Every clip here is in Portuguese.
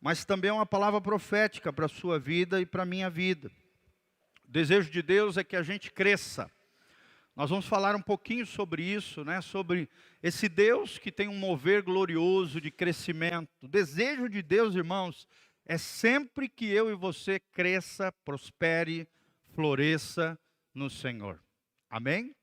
mas também é uma palavra profética para a sua vida e para a minha vida. O desejo de Deus é que a gente cresça. Nós vamos falar um pouquinho sobre isso, né? Sobre esse Deus que tem um mover glorioso de crescimento. O desejo de Deus, irmãos, é sempre que eu e você cresça, prospere, floresça no Senhor. Amém?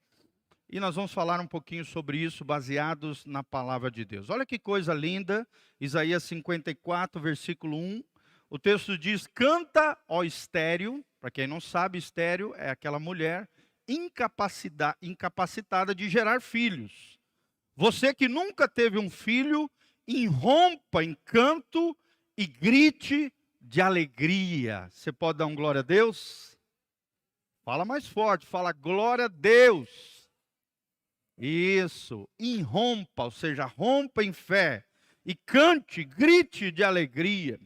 E nós vamos falar um pouquinho sobre isso, baseados na palavra de Deus. Olha que coisa linda, Isaías 54, versículo 1. O texto diz: canta, ó estéril. Para quem não sabe, estéril é aquela mulher incapacitada de gerar filhos. Você que nunca teve um filho, irrompa em canto e grite de alegria. Você pode dar um glória a Deus? Fala mais forte, fala glória a Deus. Isso, irrompa, ou seja, rompa em fé e cante, grite de alegria.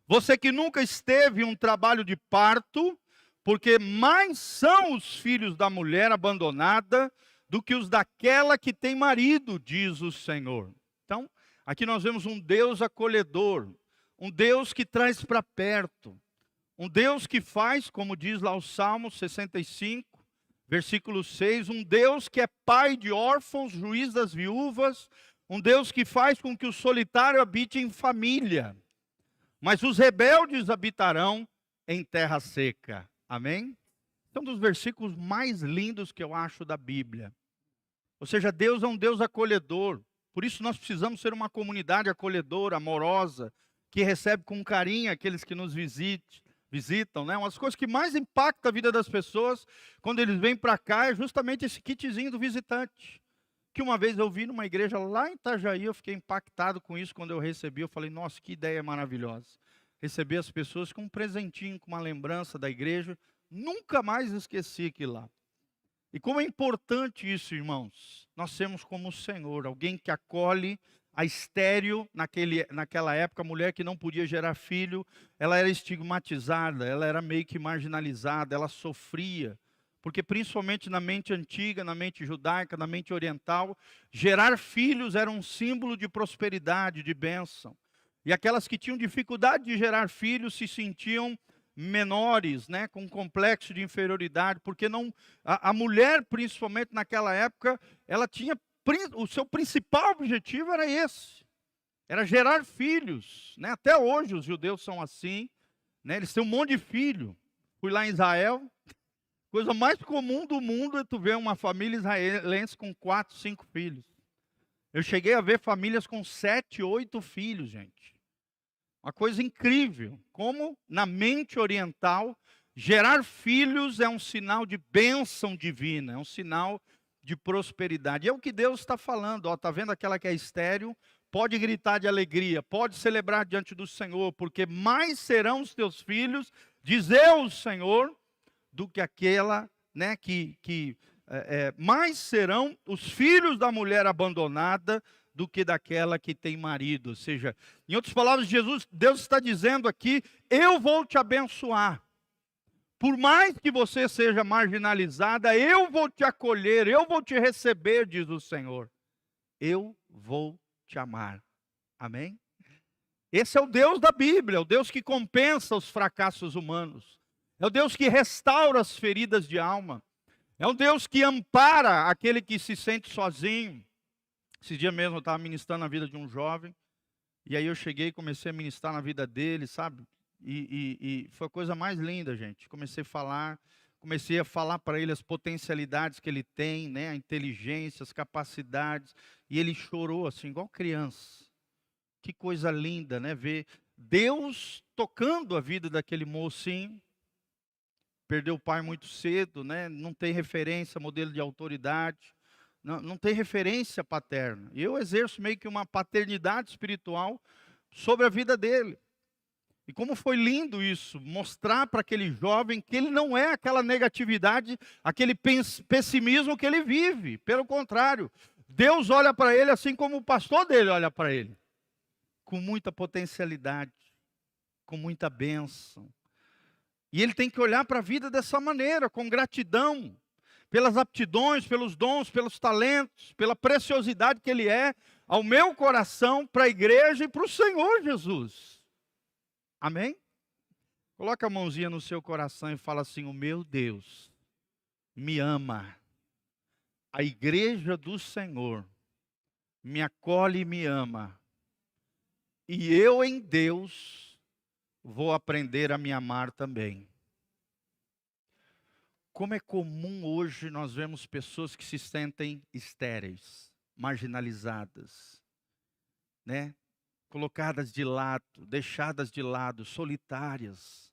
Você que nunca esteve em um trabalho de parto, porque mais são os filhos da mulher abandonada do que os daquela que tem marido, diz o Senhor. Então, aqui nós vemos um Deus acolhedor, um Deus que traz para perto, um Deus que faz, como diz lá o Salmo 65, versículo 6, um Deus que é pai de órfãos, juiz das viúvas, um Deus que faz com que o solitário habite em família, mas os rebeldes habitarão em terra seca. Amém? É um dos versículos mais lindos que eu acho da Bíblia. Ou seja, Deus é um Deus acolhedor. Por isso nós precisamos ser uma comunidade acolhedora, amorosa, que recebe com carinho aqueles que nos visitam, né? Uma das coisas que mais impacta a vida das pessoas quando eles vêm para cá é justamente esse kitzinho do visitante. Que uma vez eu vi numa igreja lá em Itajaí, eu fiquei impactado com isso quando eu recebi. Eu falei, nossa, que ideia maravilhosa. Receber as pessoas com um presentinho, com uma lembrança da igreja. Nunca mais esqueci aquilo lá. E como é importante isso, irmãos. Nós temos como o Senhor, alguém que acolhe a estéril, naquela época, a mulher que não podia gerar filho, ela era estigmatizada, ela era meio que marginalizada, ela sofria. Porque principalmente na mente antiga, na mente judaica, na mente oriental, gerar filhos era um símbolo de prosperidade, de bênção. E aquelas que tinham dificuldade de gerar filhos se sentiam menores, né, com um complexo de inferioridade, porque a mulher, principalmente naquela época, ela tinha, o seu principal objetivo era esse, era gerar filhos, né? Até hoje os judeus são assim, né? Eles têm um monte de filho. Fui lá em Israel, coisa mais comum do mundo é tu ver uma família israelense com 4, 5 filhos. Eu cheguei a ver famílias com 7, 8 filhos, gente. Uma coisa incrível, como na mente oriental, gerar filhos é um sinal de bênção divina, é um sinal de prosperidade. E é o que Deus está falando, está vendo aquela que é estéril? Pode gritar de alegria, pode celebrar diante do Senhor, porque mais serão os teus filhos, diz o Senhor, do que aquela, né, mais serão os filhos da mulher abandonada, do que daquela que tem marido. Ou seja, em outras palavras, Deus está dizendo aqui, eu vou te abençoar. Por mais que você seja marginalizada, eu vou te acolher, eu vou te receber, diz o Senhor. Eu vou te amar. Amém? Esse é o Deus da Bíblia, é o Deus que compensa os fracassos humanos. É o Deus que restaura as feridas de alma. É um Deus que ampara aquele que se sente sozinho. Esse dia mesmo eu estava ministrando na vida de um jovem, e aí eu cheguei e comecei a ministrar na vida dele, sabe? E foi a coisa mais linda, gente. Comecei a falar para ele as potencialidades que ele tem, né? A inteligência, as capacidades, e ele chorou assim, igual criança. Que coisa linda, né? Ver Deus tocando a vida daquele mocinho. Perdeu o pai muito cedo, né? Não tem referência, modelo de autoridade. Não tem referência paterna. E eu exerço meio que uma paternidade espiritual sobre a vida dele. E como foi lindo isso, mostrar para aquele jovem que ele não é aquela negatividade, aquele pessimismo que ele vive. Pelo contrário, Deus olha para ele assim como o pastor dele olha para ele. Com muita potencialidade, com muita bênção. E ele tem que olhar para a vida dessa maneira, com gratidão. Pelas aptidões, pelos dons, pelos talentos, pela preciosidade que ele é ao meu coração, para a igreja e para o Senhor Jesus. Amém? Coloca a mãozinha no seu coração e fala assim: o meu Deus me ama. A igreja do Senhor me acolhe e me ama. E eu em Deus vou aprender a me amar também. Como é comum hoje nós vemos pessoas que se sentem estéreis, marginalizadas, né? Colocadas de lado, deixadas de lado, solitárias.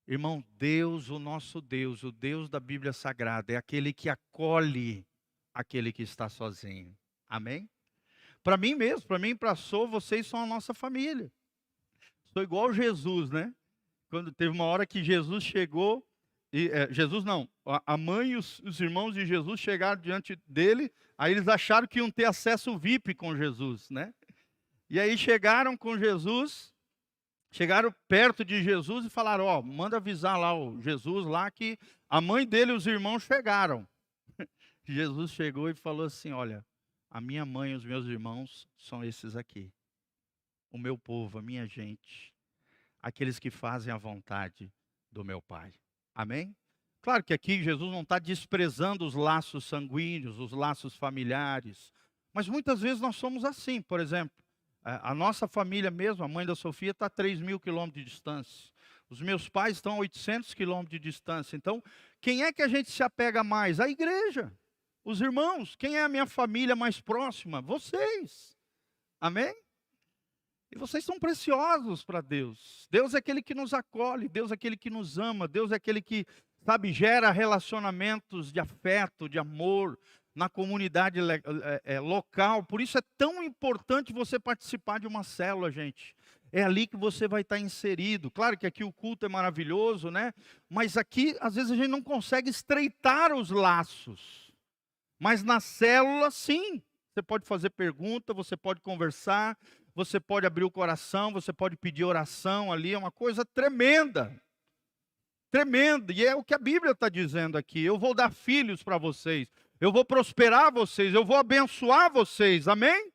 Irmão, Deus, o nosso Deus, o Deus da Bíblia Sagrada, é aquele que acolhe aquele que está sozinho. Amém? Para mim mesmo, para mim e para a Sô, vocês são a nossa família. Sou igual Jesus, né? Quando teve uma hora que Jesus chegou, Jesus não, a mãe e os irmãos de Jesus chegaram diante dele, aí eles acharam que iam ter acesso VIP com Jesus, né? E aí chegaram com Jesus, chegaram perto de Jesus e falaram: ó, manda avisar lá o Jesus lá que a mãe dele e os irmãos chegaram. Jesus chegou e falou assim: olha, a minha mãe e os meus irmãos são esses aqui. O meu povo, a minha gente, aqueles que fazem a vontade do meu Pai. Amém? Claro que aqui Jesus não está desprezando os laços sanguíneos, os laços familiares, mas muitas vezes nós somos assim. Por exemplo, a nossa família mesmo, a mãe da Sofia está a 3.000 quilômetros de distância. Os meus pais estão a 800 quilômetros de distância. Então, quem é que a gente se apega mais? A igreja, os irmãos. Quem é a minha família mais próxima? Vocês. Amém? E vocês são preciosos para Deus. Deus é aquele que nos acolhe, Deus é aquele que nos ama, Deus é aquele que, sabe, gera relacionamentos de afeto, de amor na comunidade local. Por isso é tão importante você participar de uma célula, gente. É ali que você vai estar inserido. Claro que aqui o culto é maravilhoso, né? Mas aqui, às vezes, a gente não consegue estreitar os laços. Mas na célula, sim. Você pode fazer pergunta, você pode conversar, você pode abrir o coração, você pode pedir oração ali, é uma coisa tremenda. Tremenda, e é o que a Bíblia está dizendo aqui: eu vou dar filhos para vocês, eu vou prosperar vocês, eu vou abençoar vocês, amém?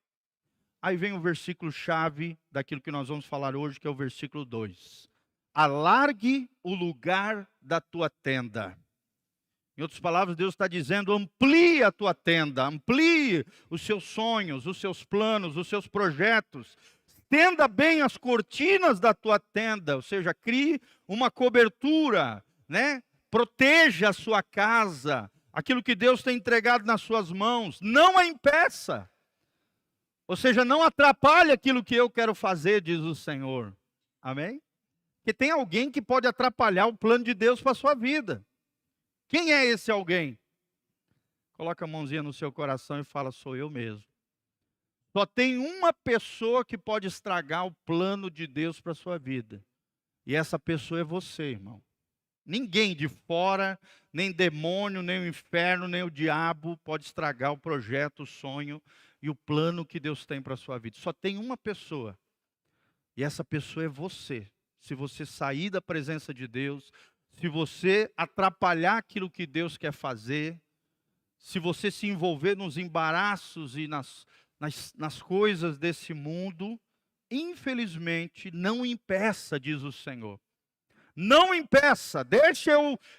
Aí vem o versículo chave daquilo que nós vamos falar hoje, que é o versículo 2. Alargue o lugar da tua tenda. Em outras palavras, Deus está dizendo: amplie a tua tenda, amplie os seus sonhos, os seus planos, os seus projetos. Estenda bem as cortinas da tua tenda, ou seja, crie uma cobertura, né? Proteja a sua casa, aquilo que Deus tem entregado nas suas mãos. Não a impeça, ou seja, não atrapalhe aquilo que eu quero fazer, diz o Senhor. Amém? Porque tem alguém que pode atrapalhar o plano de Deus para a sua vida. Quem é esse alguém? Coloca a mãozinha no seu coração e fala: sou eu mesmo. Só tem uma pessoa que pode estragar o plano de Deus para a sua vida. E essa pessoa é você, irmão. Ninguém de fora, nem demônio, nem o inferno, nem o diabo pode estragar o projeto, o sonho e o plano que Deus tem para a sua vida. Só tem uma pessoa. E essa pessoa é você. Se você sair da presença de Deus, se você atrapalhar aquilo que Deus quer fazer, se você se envolver nos embaraços e nas coisas desse mundo, infelizmente, não impeça, diz o Senhor. Não impeça, deixa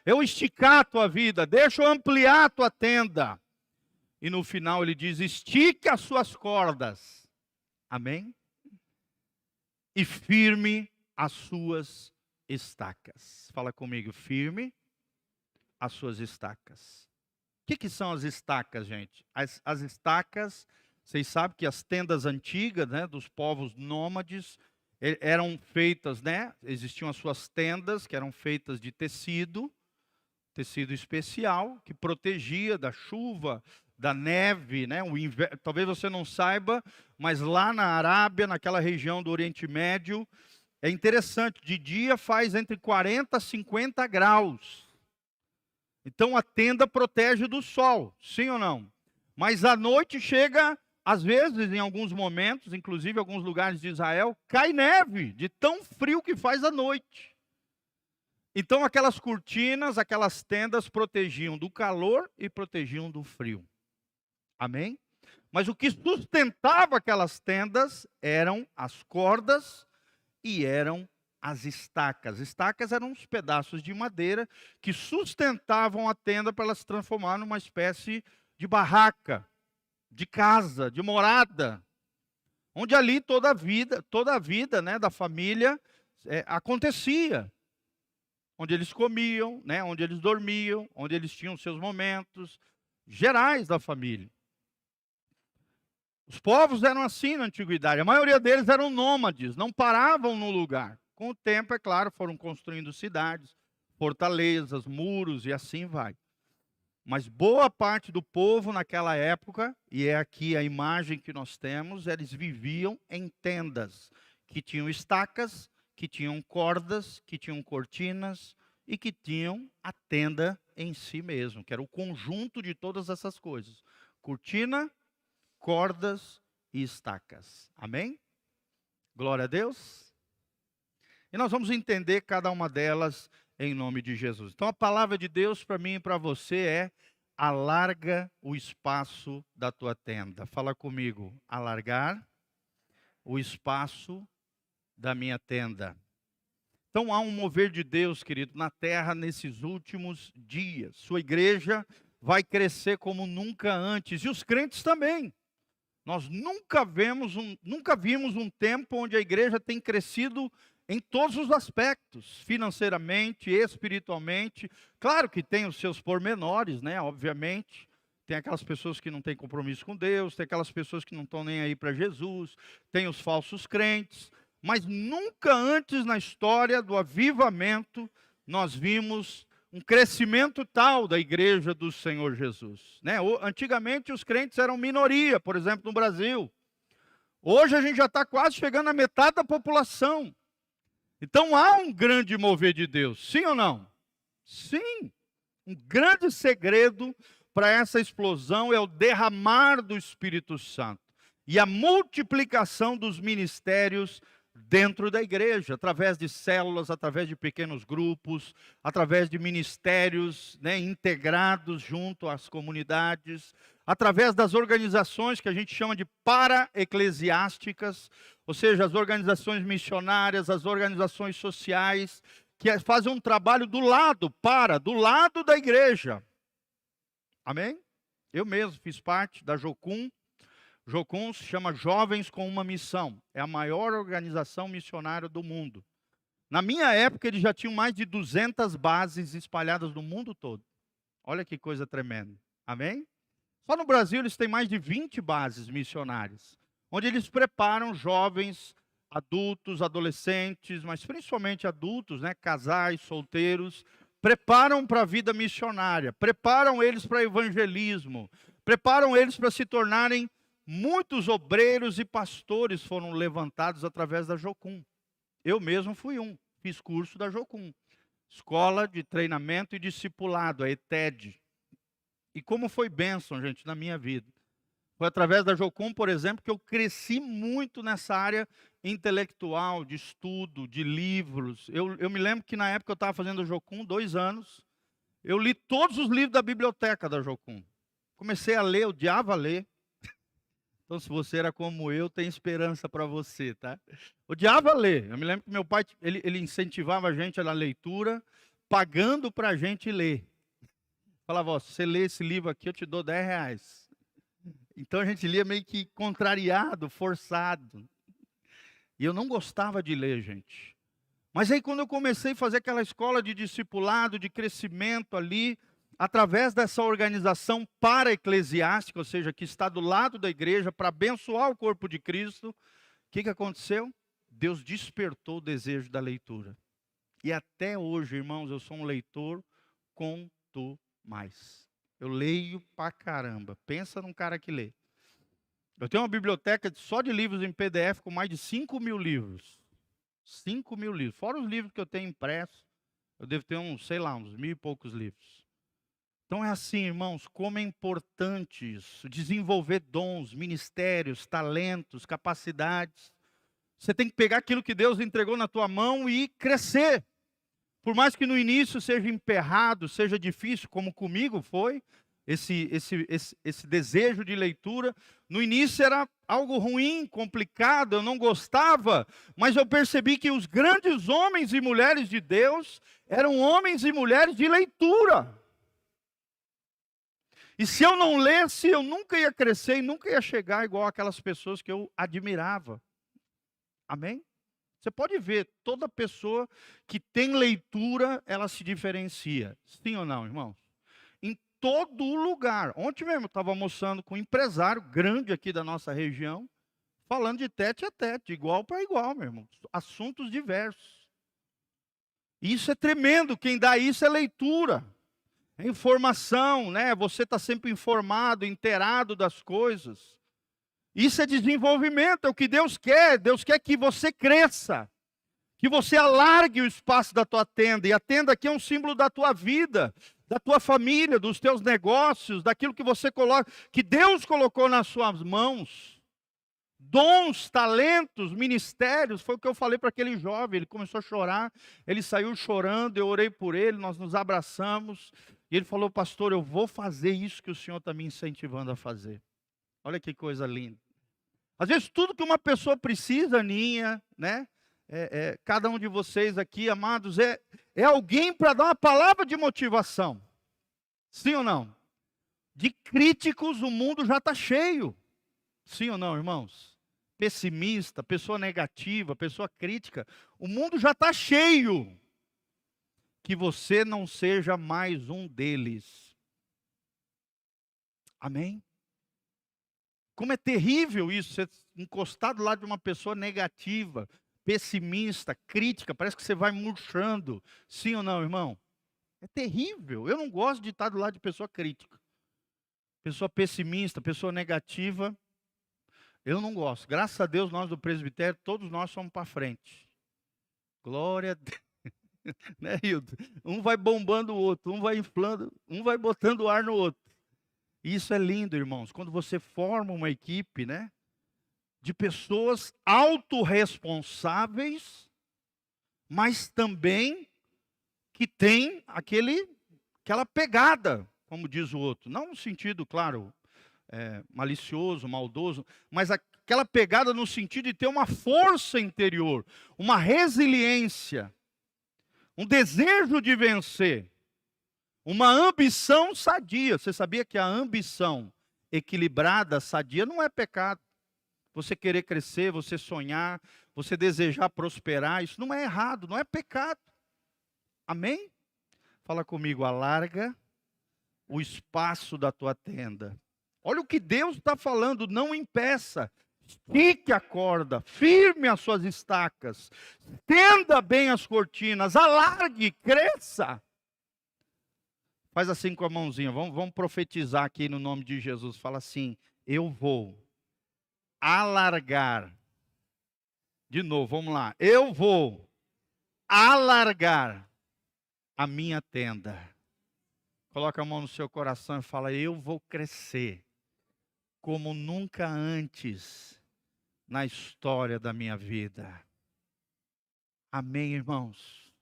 eu esticar a tua vida, deixa eu ampliar a tua tenda. E no final ele diz: estique as suas cordas. Amém? E firme as suas estacas. Fala comigo: firme as suas estacas. O que são as estacas, gente? As estacas, vocês sabem que as tendas antigas, né, dos povos nômades, eram feitas, né? Existiam as suas tendas que eram feitas de tecido especial, que protegia da chuva, da neve, né? Talvez você não saiba, mas lá na Arábia, naquela região do Oriente Médio, é interessante, de dia faz entre 40 a 50 graus. Então a tenda protege do sol, sim ou não? Mas à noite chega, às vezes, em alguns momentos, inclusive em alguns lugares de Israel, cai neve, de tão frio que faz à noite. Então aquelas cortinas, aquelas tendas protegiam do calor e protegiam do frio. Amém? Mas o que sustentava aquelas tendas eram as cordas e eram as estacas. Estacas eram uns pedaços de madeira que sustentavam a tenda para ela se transformar numa espécie de barraca, de casa, de morada, onde ali toda a vida, né, da família acontecia. Onde eles comiam, né, onde eles dormiam, onde eles tinham seus momentos gerais da família. Os povos eram assim na antiguidade, a maioria deles eram nômades, não paravam no lugar. Com o tempo, é claro, foram construindo cidades, fortalezas, muros e assim vai. Mas boa parte do povo naquela época, e é aqui a imagem que nós temos, eles viviam em tendas, que tinham estacas, que tinham cordas, que tinham cortinas e que tinham a tenda em si mesmo, que era o conjunto de todas essas coisas. Cortina, cordas e estacas. Amém? Glória a Deus. E nós vamos entender cada uma delas em nome de Jesus. Então a palavra de Deus para mim e para você é: alarga o espaço da tua tenda. Fala comigo. Alargar o espaço da minha tenda. Então há um mover de Deus, querido, na terra nesses últimos dias. Sua igreja vai crescer como nunca antes. E os crentes também. Nós nunca vimos um tempo onde a igreja tem crescido em todos os aspectos, financeiramente, espiritualmente. Claro que tem os seus pormenores, né? Obviamente. Tem aquelas pessoas que não têm compromisso com Deus, tem aquelas pessoas que não estão nem aí para Jesus, tem os falsos crentes. Mas nunca antes na história do avivamento nós vimos um crescimento tal da igreja do Senhor Jesus, né? Antigamente os crentes eram minoria, por exemplo, no Brasil. Hoje a gente já está quase chegando à metade da população. Então há um grande mover de Deus, sim ou não? Sim. Um grande segredo para essa explosão é o derramar do Espírito Santo e a multiplicação dos ministérios dentro da igreja, através de células, através de pequenos grupos, através de ministérios, né, integrados junto às comunidades, através das organizações que a gente chama de para-eclesiásticas, ou seja, as organizações missionárias, as organizações sociais, que fazem um trabalho do lado da igreja. Amém? Eu mesmo fiz parte da Jocum. Jocum se chama Jovens com uma Missão. É a maior organização missionária do mundo. Na minha época, eles já tinham mais de 200 bases espalhadas no mundo todo. Olha que coisa tremenda. Amém? Só no Brasil, eles têm mais de 20 bases missionárias, onde eles preparam jovens, adultos, adolescentes, mas principalmente adultos, né, casais, solteiros, preparam para a vida missionária, preparam eles para evangelismo, preparam eles para se tornarem. Muitos obreiros e pastores foram levantados através da Jocum. Eu mesmo fui fiz curso da Jocum, Escola de Treinamento e Discipulado, a ETED. E como foi bênção, gente, na minha vida. Foi através da Jocum, por exemplo, que eu cresci muito nessa área intelectual, de estudo, de livros. Eu me lembro que na época eu estava fazendo a Jocum, 2 anos, eu li todos os livros da biblioteca da Jocum. Comecei a ler, odiava ler. Então, se você era como eu, tem esperança para você, tá? Odiava ler. Eu me lembro que meu pai, ele incentivava a gente na leitura, pagando para a gente ler. Falava, ó, se você ler esse livro aqui, eu te dou R$10. Então, a gente lia meio que contrariado, forçado. E eu não gostava de ler, gente. Mas aí, quando eu comecei a fazer aquela escola de discipulado, de crescimento ali, através dessa organização para-eclesiástica, ou seja, que está do lado da igreja para abençoar o corpo de Cristo, o que aconteceu? Deus despertou o desejo da leitura. E até hoje, irmãos, eu sou um leitor quanto mais. Eu leio pra caramba. Pensa num cara que lê. Eu tenho uma biblioteca só de livros em PDF com mais de 5.000 livros. 5.000 livros. Fora os livros que eu tenho impresso, eu devo ter uns 1.000 e poucos livros. Então é assim, irmãos, como é importante isso, desenvolver dons, ministérios, talentos, capacidades. Você tem que pegar aquilo que Deus entregou na tua mão e crescer. Por mais que no início seja emperrado, seja difícil, como comigo foi, esse desejo de leitura, No início era algo ruim, complicado, eu não gostava, mas eu percebi que os grandes homens e mulheres de Deus eram homens e mulheres de leitura. E se eu não lesse, eu nunca ia crescer e nunca ia chegar igual aquelas pessoas que eu admirava. Amém? Você pode ver, toda pessoa que tem leitura, ela se diferencia. Sim ou não, irmãos? Em todo lugar. Ontem mesmo eu estava almoçando com um empresário grande aqui da nossa região, falando de tete a tete, de igual para igual, meu irmão. Assuntos diversos. Isso é tremendo, quem dá isso é leitura. É informação, né? Você está sempre informado, inteirado das coisas. Isso é desenvolvimento, é o que Deus quer. Deus quer que você cresça, que você alargue o espaço da tua tenda. E a tenda aqui é um símbolo da tua vida, da tua família, dos teus negócios, daquilo que você coloca, que Deus colocou nas suas mãos. Dons, talentos, ministérios, foi o que eu falei para aquele jovem. Ele começou a chorar, ele saiu chorando, eu orei por ele, nós nos abraçamos. E ele falou: pastor, eu vou fazer isso que o Senhor está me incentivando a fazer. Olha que coisa linda. Às vezes tudo que uma pessoa precisa, Aninha, né? Cada um de vocês aqui, amados, é alguém para dar uma palavra de motivação. Sim ou não? De críticos o mundo já está cheio. Sim ou não, irmãos? Pessimista, pessoa negativa, pessoa crítica. O mundo já está cheio. Que você não seja mais um deles. Amém? Como é terrível isso, ser encostado lá de uma pessoa negativa, pessimista, crítica, parece que você vai murchando. Sim ou não, irmão? É terrível. Eu não gosto de estar do lado de pessoa crítica. Pessoa pessimista, pessoa negativa, eu não gosto. Graças a Deus, nós do presbitério, todos nós somos para frente. Glória a Deus. Né, Hildo? Um vai bombando o outro, um vai inflando, um vai botando ar no outro. Isso é lindo, irmãos, quando você forma uma equipe, né, de pessoas autorresponsáveis, mas também que tem aquela pegada, como diz o outro. Não no sentido, claro, malicioso, maldoso, mas aquela pegada no sentido de ter uma força interior, uma resiliência, um desejo de vencer. Uma ambição sadia. Você sabia que a ambição equilibrada, sadia, não é pecado. Você querer crescer, você sonhar, você desejar prosperar, isso não é errado, não é pecado. Amém? Fala comigo, alarga o espaço da tua tenda. Olha o que Deus está falando, não impeça. Estique a corda, firme as suas estacas, tenda bem as cortinas, alargue, cresça. Faz assim com a mãozinha, vamos profetizar aqui no nome de Jesus. Fala assim: eu vou alargar. De novo, vamos lá. Eu vou alargar a minha tenda. Coloca a mão no seu coração e fala: eu vou crescer como nunca antes na história da minha vida. Amém, irmãos?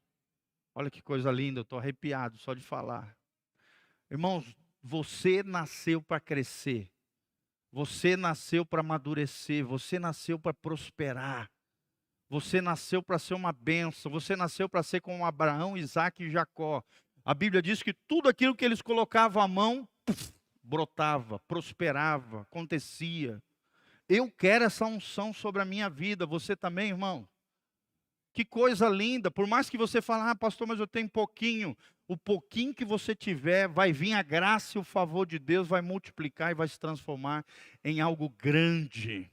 Olha que coisa linda, eu estou arrepiado só de falar. Irmãos, você nasceu para crescer, você nasceu para amadurecer, você nasceu para prosperar, você nasceu para ser uma bênção, você nasceu para ser como Abraão, Isaac e Jacó. A Bíblia diz que tudo aquilo que eles colocavam à mão, brotava, prosperava, acontecia. Eu quero essa unção sobre a minha vida, você também, irmão? Que coisa linda, por mais que você fale: pastor, mas eu tenho pouquinho. O pouquinho que você tiver, vai vir a graça e o favor de Deus, vai multiplicar e vai se transformar em algo grande.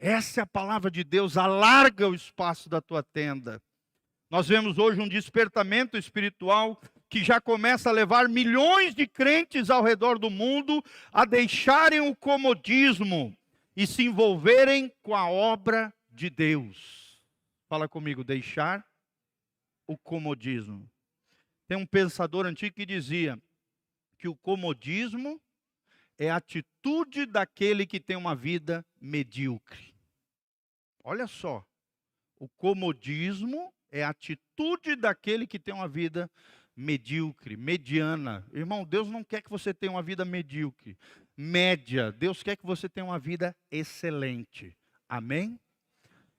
Essa é a palavra de Deus, alarga o espaço da tua tenda. Nós vemos hoje um despertamento espiritual que já começa a levar milhões de crentes ao redor do mundo a deixarem o comodismo e se envolverem com a obra de Deus. Fala comigo, deixar o comodismo. Tem um pensador antigo que dizia que o comodismo é a atitude daquele que tem uma vida medíocre. Olha só, o comodismo é a atitude daquele que tem uma vida medíocre, mediana. Irmão, Deus não quer que você tenha uma vida medíocre. média. Deus quer que você tenha uma vida excelente. Amém?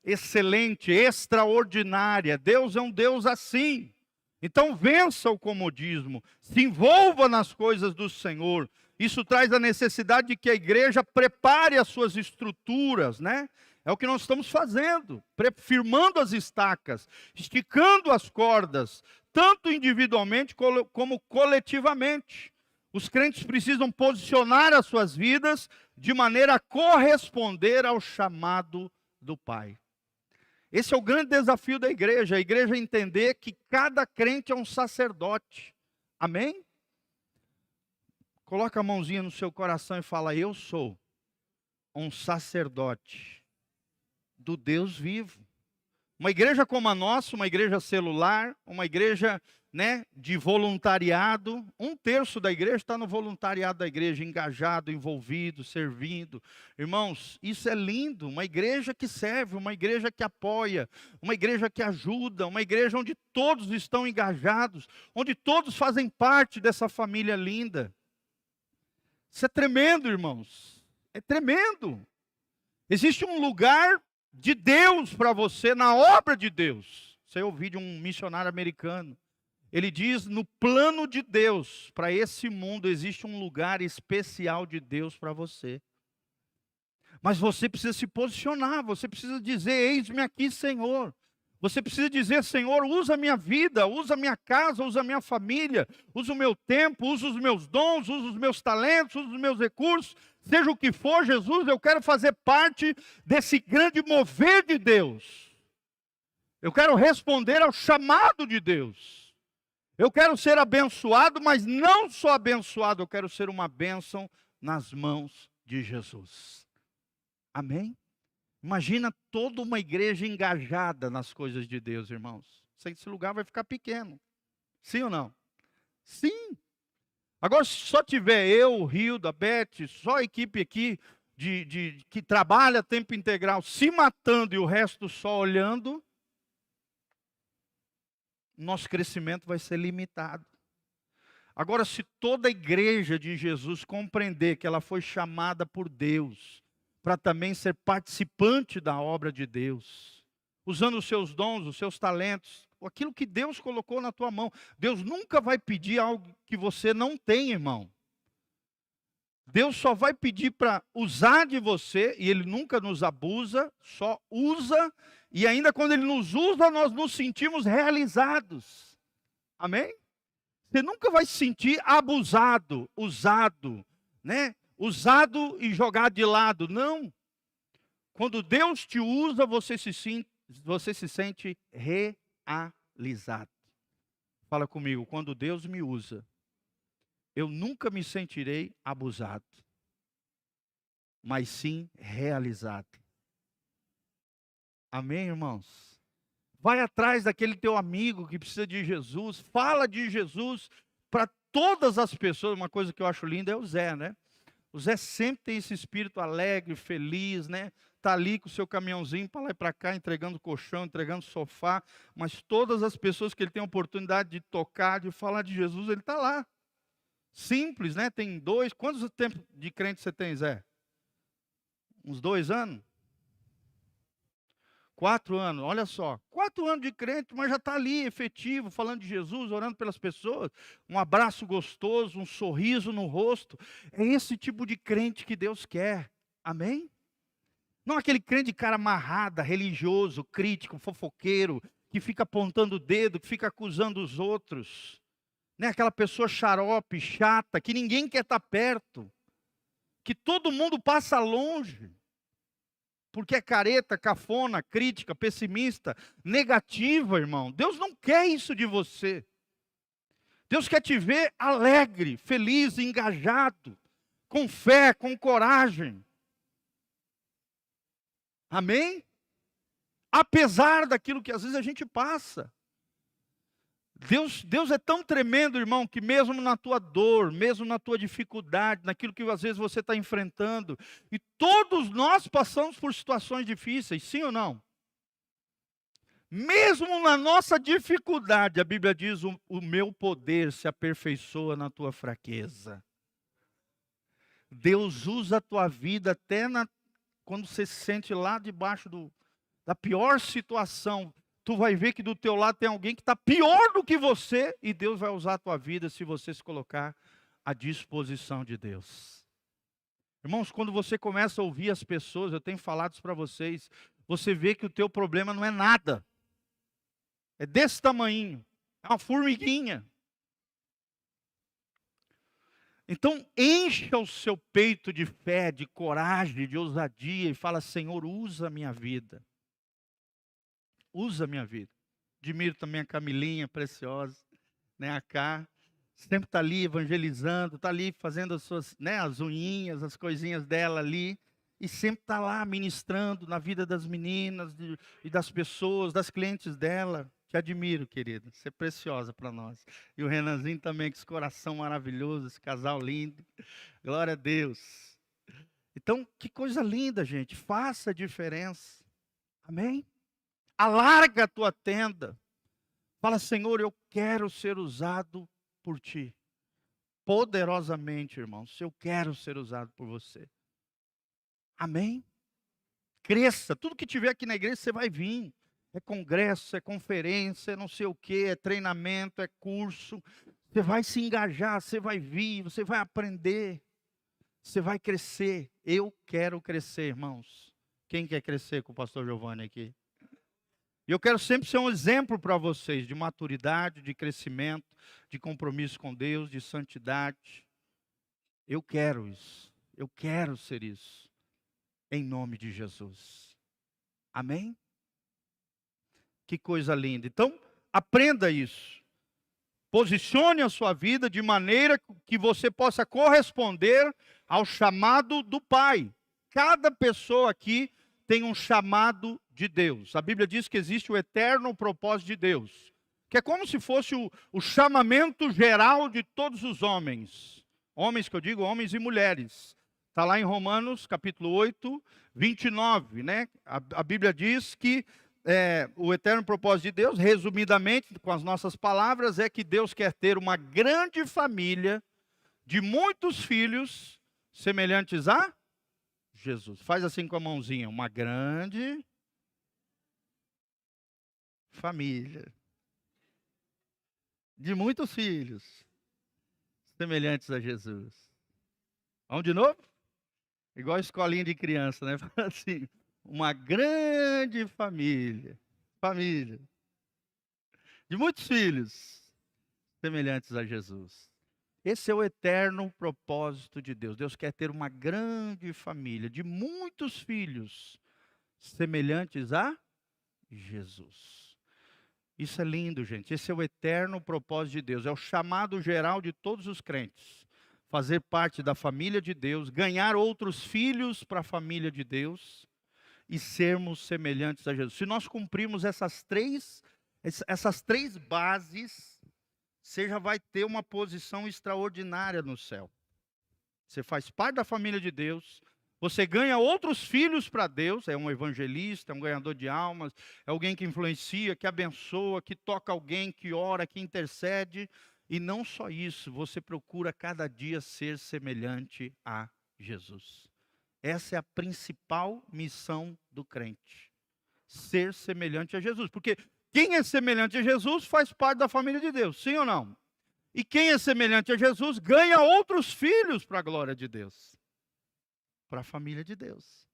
Excelente, extraordinária. Deus é um Deus assim. Então vença o comodismo, se envolva nas coisas do Senhor. Isso traz a necessidade de que a igreja prepare as suas estruturas, né? É o que nós estamos fazendo, firmando as estacas, esticando as cordas, tanto individualmente como coletivamente. Os crentes precisam posicionar as suas vidas de maneira a corresponder ao chamado do Pai. Esse é o grande desafio da igreja, a igreja entender que cada crente é um sacerdote. Amém? Coloca a mãozinha no seu coração e fala: eu sou um sacerdote do Deus vivo. Uma igreja como a nossa, uma igreja celular, uma igreja, né, de voluntariado. 1/3 da igreja está no voluntariado da igreja, engajado, envolvido, servindo. Irmãos, isso é lindo. Uma igreja que serve, uma igreja que apoia, uma igreja que ajuda, uma igreja onde todos estão engajados, onde todos fazem parte dessa família linda. Isso é tremendo, irmãos. É tremendo. Existe um lugar de Deus para você, na obra de Deus. Você ouviu de um missionário americano. Ele diz: no plano de Deus, para esse mundo, existe um lugar especial de Deus para você. Mas você precisa se posicionar, você precisa dizer: eis-me aqui, Senhor. Você precisa dizer: Senhor, usa a minha vida, usa a minha casa, usa a minha família, usa o meu tempo, usa os meus dons, usa os meus talentos, usa os meus recursos. Seja o que for, Jesus, eu quero fazer parte desse grande mover de Deus. Eu quero responder ao chamado de Deus. Eu quero ser abençoado, mas não só abençoado, eu quero ser uma bênção nas mãos de Jesus. Amém? Imagina toda uma igreja engajada nas coisas de Deus, irmãos. Esse lugar vai ficar pequeno. Sim ou não? Sim. Agora, se só tiver eu, o Rio, da Beth, só a equipe aqui que trabalha a tempo integral se matando e o resto só olhando, nosso crescimento vai ser limitado. Agora, se toda a igreja de Jesus compreender que ela foi chamada por Deus para também ser participante da obra de Deus, usando os seus dons, os seus talentos, aquilo que Deus colocou na tua mão. Deus nunca vai pedir algo que você não tem, irmão. Deus só vai pedir para usar de você, e Ele nunca nos abusa, só usa, e ainda quando Ele nos usa, nós nos sentimos realizados. Amém? Você nunca vai se sentir abusado, usado, né? Usado e jogado de lado, não. Quando Deus te usa, você se sente realizado. Fala comigo: quando Deus me usa, eu nunca me sentirei abusado, mas sim realizado. Amém, irmãos? Vai atrás daquele teu amigo que precisa de Jesus, fala de Jesus para todas as pessoas. Uma coisa que eu acho linda é o Zé, né? O Zé sempre tem esse espírito alegre, feliz, né? Está ali com o seu caminhãozinho para lá e para cá, entregando colchão, entregando sofá. Mas todas as pessoas que ele tem a oportunidade de tocar, de falar de Jesus, ele está lá. Simples, né? Tem 2. Quantos tempos de crente você tem, Zé? Uns 2 anos? 4 anos, olha só. 4 anos de crente, mas já está ali, efetivo, falando de Jesus, orando pelas pessoas. Um abraço gostoso, um sorriso no rosto. É esse tipo de crente que Deus quer. Amém? Não aquele crente de cara amarrada, religioso, crítico, fofoqueiro, que fica apontando o dedo, que fica acusando os outros. Né? Aquela pessoa xarope, chata, que ninguém quer estar perto. Que todo mundo passa longe. Porque é careta, cafona, crítica, pessimista, negativa, irmão. Deus não quer isso de você. Deus quer te ver alegre, feliz, engajado, com fé, com coragem. Amém? Apesar daquilo que às vezes a gente passa. Deus é tão tremendo, irmão, que mesmo na tua dor, mesmo na tua dificuldade, naquilo que às vezes você está enfrentando, e todos nós passamos por situações difíceis, sim ou não? Mesmo na nossa dificuldade, a Bíblia diz: o meu poder se aperfeiçoa na tua fraqueza. Deus usa a tua vida até quando você se sente lá debaixo da pior situação. Tu vai ver que do teu lado tem alguém que está pior do que você, e Deus vai usar a tua vida se você se colocar à disposição de Deus. Irmãos, quando você começa a ouvir as pessoas, eu tenho falado isso para vocês, você vê que o teu problema não é nada. É desse tamanho, é uma formiguinha. Então, encha o seu peito de fé, de coragem, de ousadia e fala: Senhor, usa a minha vida. Usa a minha vida. Admiro também a Camilinha, preciosa, né, a Cá. Sempre está ali evangelizando, está ali fazendo as suas, né, as unhinhas, as coisinhas dela ali. E sempre está lá ministrando na vida das meninas e das pessoas, das clientes dela. Te admiro, querida. Você é preciosa para nós. E o Renanzinho também, com esse coração maravilhoso, esse casal lindo. Glória a Deus. Então, que coisa linda, gente. Faça a diferença. Amém? Alarga a tua tenda. Fala: Senhor, eu quero ser usado por Ti. Poderosamente, irmãos. Eu quero ser usado por você. Amém? Cresça. Tudo que tiver aqui na igreja, você vai vir. É congresso, é conferência, é não sei o que, é treinamento, é curso. Você vai se engajar, você vai vir, você vai aprender. Você vai crescer. Eu quero crescer, irmãos. Quem quer crescer com o pastor Giovanni aqui? E eu quero sempre ser um exemplo para vocês de maturidade, de crescimento, de compromisso com Deus, de santidade. Eu quero isso. Eu quero ser isso. Em nome de Jesus. Amém? Que coisa linda. Então, aprenda isso. Posicione a sua vida de maneira que você possa corresponder ao chamado do Pai. Cada pessoa aqui tem um chamado de Deus. A Bíblia diz que existe o eterno propósito de Deus, que é como se fosse o chamamento geral de todos os homens. Homens que eu digo, homens e mulheres. Está lá em Romanos, capítulo 8, 29, né? A Bíblia diz que o eterno propósito de Deus, resumidamente, com as nossas palavras, é que Deus quer ter uma grande família de muitos filhos semelhantes a Jesus. Faz assim com a mãozinha: uma grande família de muitos filhos semelhantes a Jesus. Vamos de novo? Igual escolinha de criança, né? Fala assim: uma grande família de muitos filhos semelhantes a Jesus. Esse é o eterno propósito de Deus. Deus quer ter uma grande família de muitos filhos semelhantes a Jesus. Isso é lindo, gente. Esse é o eterno propósito de Deus. É o chamado geral de todos os crentes. Fazer parte da família de Deus, ganhar outros filhos para a família de Deus e sermos semelhantes a Jesus. Se nós cumprirmos essas três bases, você já vai ter uma posição extraordinária no céu. Você faz parte da família de Deus, você ganha outros filhos para Deus, é um evangelista, é um ganhador de almas, é alguém que influencia, que abençoa, que toca alguém, que ora, que intercede. E não só isso, você procura cada dia ser semelhante a Jesus. Essa é a principal missão do crente. Ser semelhante a Jesus. Porque quem é semelhante a Jesus faz parte da família de Deus, sim ou não? E quem é semelhante a Jesus ganha outros filhos para a glória de Deus. Para a família de Deus.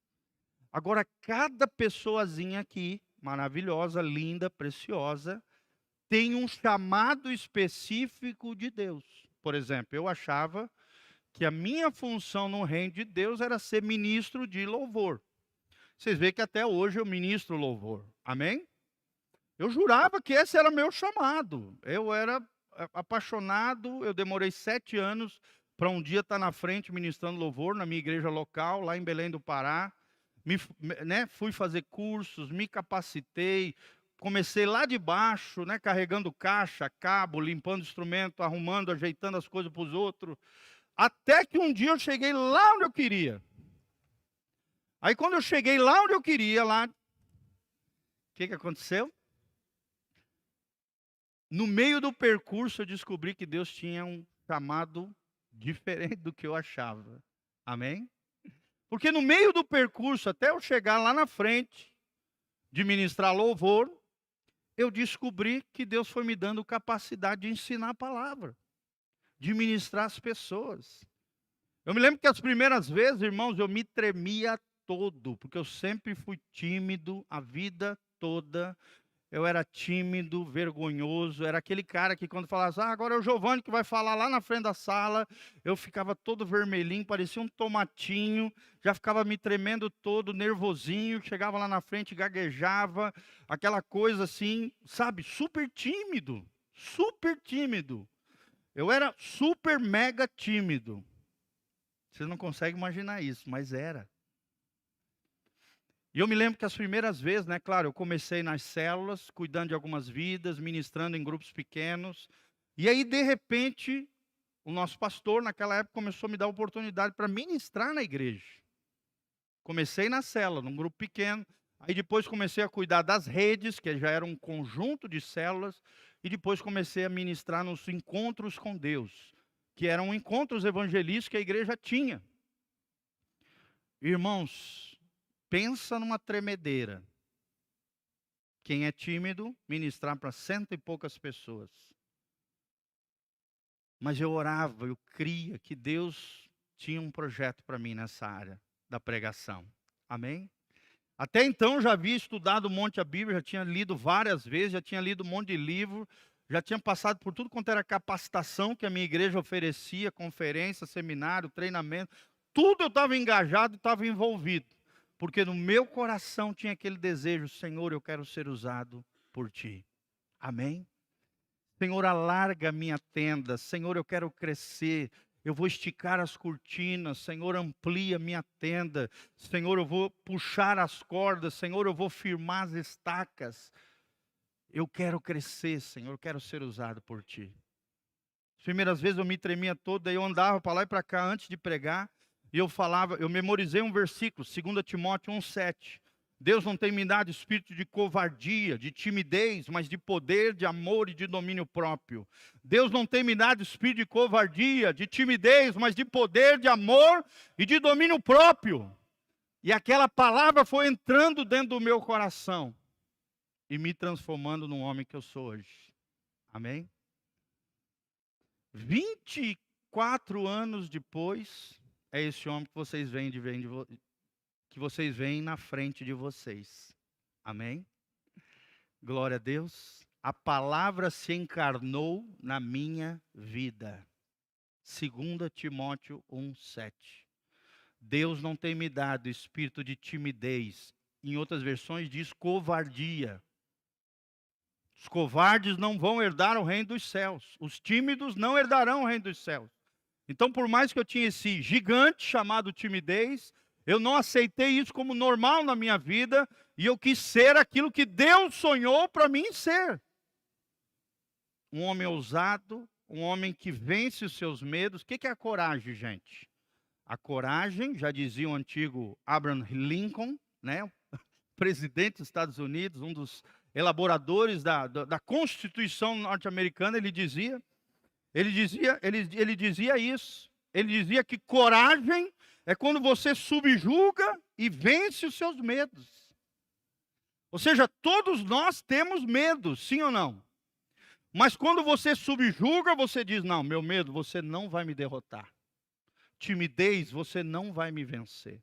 Agora, cada pessoazinha aqui, maravilhosa, linda, preciosa, tem um chamado específico de Deus. Por exemplo, eu achava que a minha função no reino de Deus era ser ministro de louvor. Vocês veem que até hoje eu ministro louvor. Amém? Eu jurava que esse era meu chamado. Eu era apaixonado, eu demorei 7 anos para um dia estar na frente ministrando louvor na minha igreja local, lá em Belém do Pará. Fui fazer cursos, me capacitei, comecei lá de baixo, né, carregando caixa, cabo, limpando instrumento, arrumando, ajeitando as coisas para os outros. Até que um dia eu cheguei lá onde eu queria. Aí quando eu cheguei lá onde eu queria, o que aconteceu? No meio do percurso eu descobri que Deus tinha um chamado diferente do que eu achava. Amém? Porque no meio do percurso, até eu chegar lá na frente, de ministrar louvor, eu descobri que Deus foi me dando capacidade de ensinar a palavra, de ministrar as pessoas. Eu me lembro que as primeiras vezes, irmãos, eu me tremia todo, porque eu sempre fui tímido a vida toda. Eu era tímido, vergonhoso, era aquele cara que quando falasse, agora é o Giovanni que vai falar lá na frente da sala, eu ficava todo vermelhinho, parecia um tomatinho, já ficava me tremendo todo, nervosinho, chegava lá na frente, gaguejava, aquela coisa assim, sabe, super tímido, super tímido. Eu era super mega tímido. Vocês não conseguem imaginar isso, mas era. E eu me lembro que as primeiras vezes, né, claro, eu comecei nas células, cuidando de algumas vidas, ministrando em grupos pequenos. E aí, de repente, o nosso pastor, naquela época, começou a me dar oportunidade para ministrar na igreja. Comecei na célula, num grupo pequeno. Aí depois comecei a cuidar das redes, que já era um conjunto de células. E depois comecei a ministrar nos encontros com Deus, que eram encontros evangelísticos que a igreja tinha. Irmãos, pensa numa tremedeira. Quem é tímido, ministrar para 100 e poucas pessoas. Mas eu orava, eu cria que Deus tinha um projeto para mim nessa área da pregação. Amém? Até então eu já havia estudado um monte a Bíblia, já tinha lido várias vezes, já tinha lido um monte de livro, já tinha passado por tudo quanto era capacitação que a minha igreja oferecia, conferência, seminário, treinamento. Tudo eu estava engajado, estava envolvido. Porque no meu coração tinha aquele desejo, Senhor, eu quero ser usado por Ti. Amém? Senhor, alarga a minha tenda. Senhor, eu quero crescer. Eu vou esticar as cortinas. Senhor, amplia a minha tenda. Senhor, eu vou puxar as cordas. Senhor, eu vou firmar as estacas. Eu quero crescer, Senhor, eu quero ser usado por Ti. As primeiras vezes eu me tremia todo, daí eu andava para lá e para cá antes de pregar. E eu falava, eu memorizei um versículo, 2 Timóteo 1,7. Deus não tem me dado espírito de covardia, de timidez, mas de poder, de amor e de domínio próprio. Deus não tem me dado espírito de covardia, de timidez, mas de poder, de amor e de domínio próprio. E aquela palavra foi entrando dentro do meu coração e me transformando no homem que eu sou hoje. Amém? 24 anos depois, é esse homem que vocês veem, que vocês veem na frente de vocês. Amém? Glória a Deus. A palavra se encarnou na minha vida. 2 Timóteo 1,7. Deus não tem me dado espírito de timidez. Em outras versões diz covardia. Os covardes não vão herdar o reino dos céus. Os tímidos não herdarão o reino dos céus. Então, por mais que eu tinha esse gigante chamado timidez, eu não aceitei isso como normal na minha vida e eu quis ser aquilo que Deus sonhou para mim ser. Um homem ousado, um homem que vence os seus medos. O que é a coragem, gente? A coragem, já dizia o antigo Abraham Lincoln, né? Presidente dos Estados Unidos, um dos elaboradores da Constituição norte-americana, ele dizia isso. Ele dizia que coragem é quando você subjuga e vence os seus medos. Ou seja, todos nós temos medo, sim ou não? Mas quando você subjuga, você diz, não, meu medo, você não vai me derrotar. Timidez, você não vai me vencer.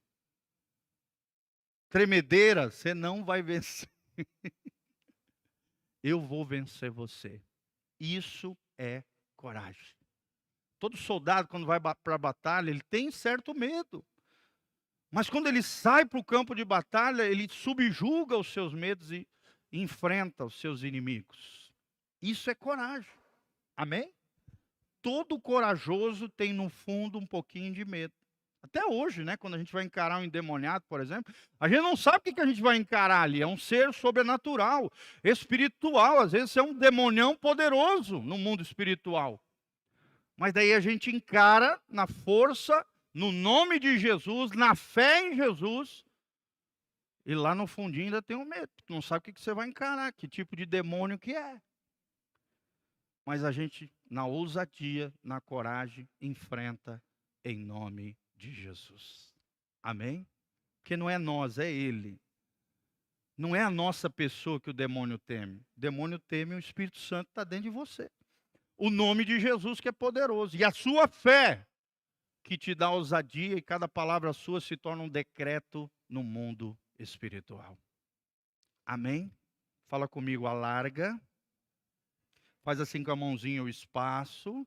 Tremedeira, você não vai vencer. Eu vou vencer você. Isso é coragem. Todo soldado, quando vai para a batalha, ele tem certo medo. Mas quando ele sai para o campo de batalha, ele subjuga os seus medos e enfrenta os seus inimigos. Isso é coragem. Amém? Todo corajoso tem no fundo um pouquinho de medo. Até hoje, né, quando a gente vai encarar um endemoniado, por exemplo, a gente não sabe o que a gente vai encarar ali. É um ser sobrenatural, espiritual. Às vezes é um demonião poderoso no mundo espiritual. Mas daí a gente encara na força, no nome de Jesus, na fé em Jesus. E lá no fundinho ainda tem um medo. Não sabe o que você vai encarar, que tipo de demônio que é. Mas a gente, na ousadia, na coragem, enfrenta em nome de Jesus. Amém? Porque não é nós, é Ele. Não é a nossa pessoa que o demônio teme. O demônio teme o Espírito Santo que está dentro de você. O nome de Jesus que é poderoso. E a sua fé que te dá ousadia e cada palavra sua se torna um decreto no mundo espiritual. Amém? Fala comigo, alarga. Faz assim com a mãozinha o espaço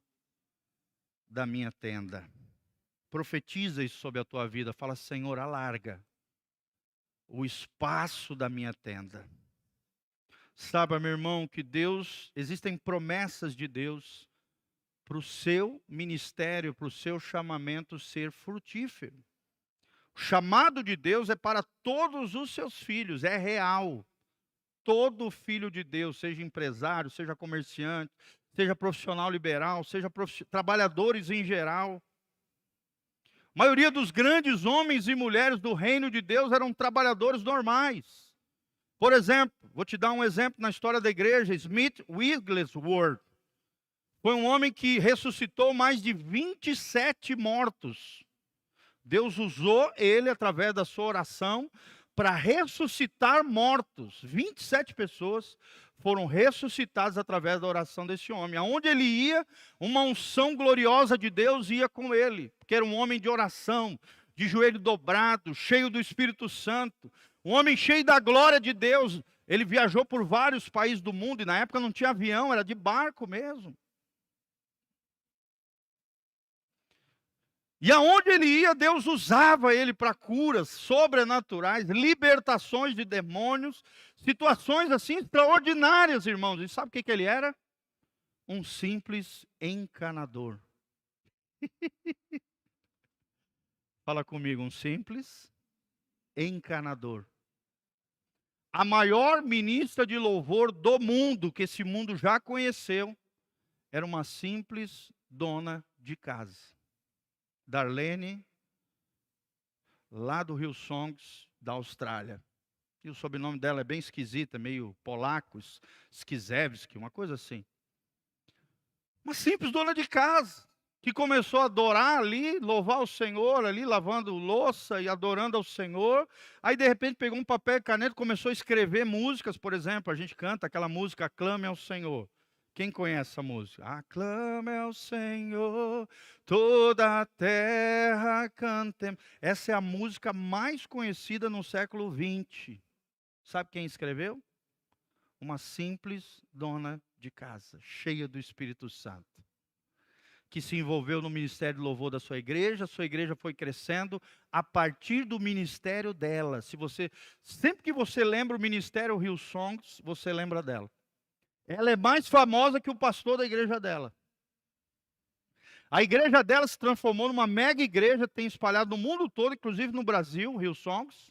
da minha tenda. Profetiza isso sobre a tua vida. Fala, Senhor, alarga o espaço da minha tenda. Saiba, meu irmão, que existem promessas de Deus para o seu ministério, para o seu chamamento ser frutífero. O chamado de Deus é para todos os seus filhos, é real. Todo filho de Deus, seja empresário, seja comerciante, seja profissional liberal, seja trabalhadores em geral. A maioria dos grandes homens e mulheres do reino de Deus eram trabalhadores normais. Por exemplo, vou te dar um exemplo na história da igreja. Smith Wigglesworth foi um homem que ressuscitou mais de 27 mortos. Deus usou ele, através da sua oração, para ressuscitar mortos. 27 pessoas foram ressuscitadas através da oração desse homem. Aonde ele ia, uma unção gloriosa de Deus ia com ele, porque era um homem de oração, de joelho dobrado, cheio do Espírito Santo, um homem cheio da glória de Deus. Ele viajou por vários países do mundo, e na época não tinha avião, era de barco mesmo. E aonde ele ia, Deus usava ele para curas sobrenaturais, libertações de demônios, situações assim extraordinárias, irmãos. E sabe o que ele era? Um simples encanador. Fala comigo, um simples encanador. A maior ministra de louvor do mundo, que esse mundo já conheceu, era uma simples dona de casa. Darlene, lá do Rio Songs, da Austrália. E o sobrenome dela é bem esquisito, meio polaco, Skizewski, uma coisa assim. Uma simples dona de casa, que começou a adorar ali, louvar o Senhor ali, lavando louça e adorando ao Senhor. Aí, de repente, pegou um papel e caneta e começou a escrever músicas. Por exemplo, a gente canta aquela música, Aclame ao Senhor. Quem conhece essa música? Aclame ao Senhor, toda a terra cantemos. Essa é a música mais conhecida no século XX. Sabe quem escreveu? Uma simples dona de casa, cheia do Espírito Santo, que se envolveu no ministério de louvor da sua igreja foi crescendo a partir do ministério dela. Sempre que você lembra o ministério Rio Songs, você lembra dela. Ela é mais famosa que o pastor da igreja dela. A igreja dela se transformou numa mega igreja, tem espalhado no mundo todo, inclusive no Brasil, Rio Songs.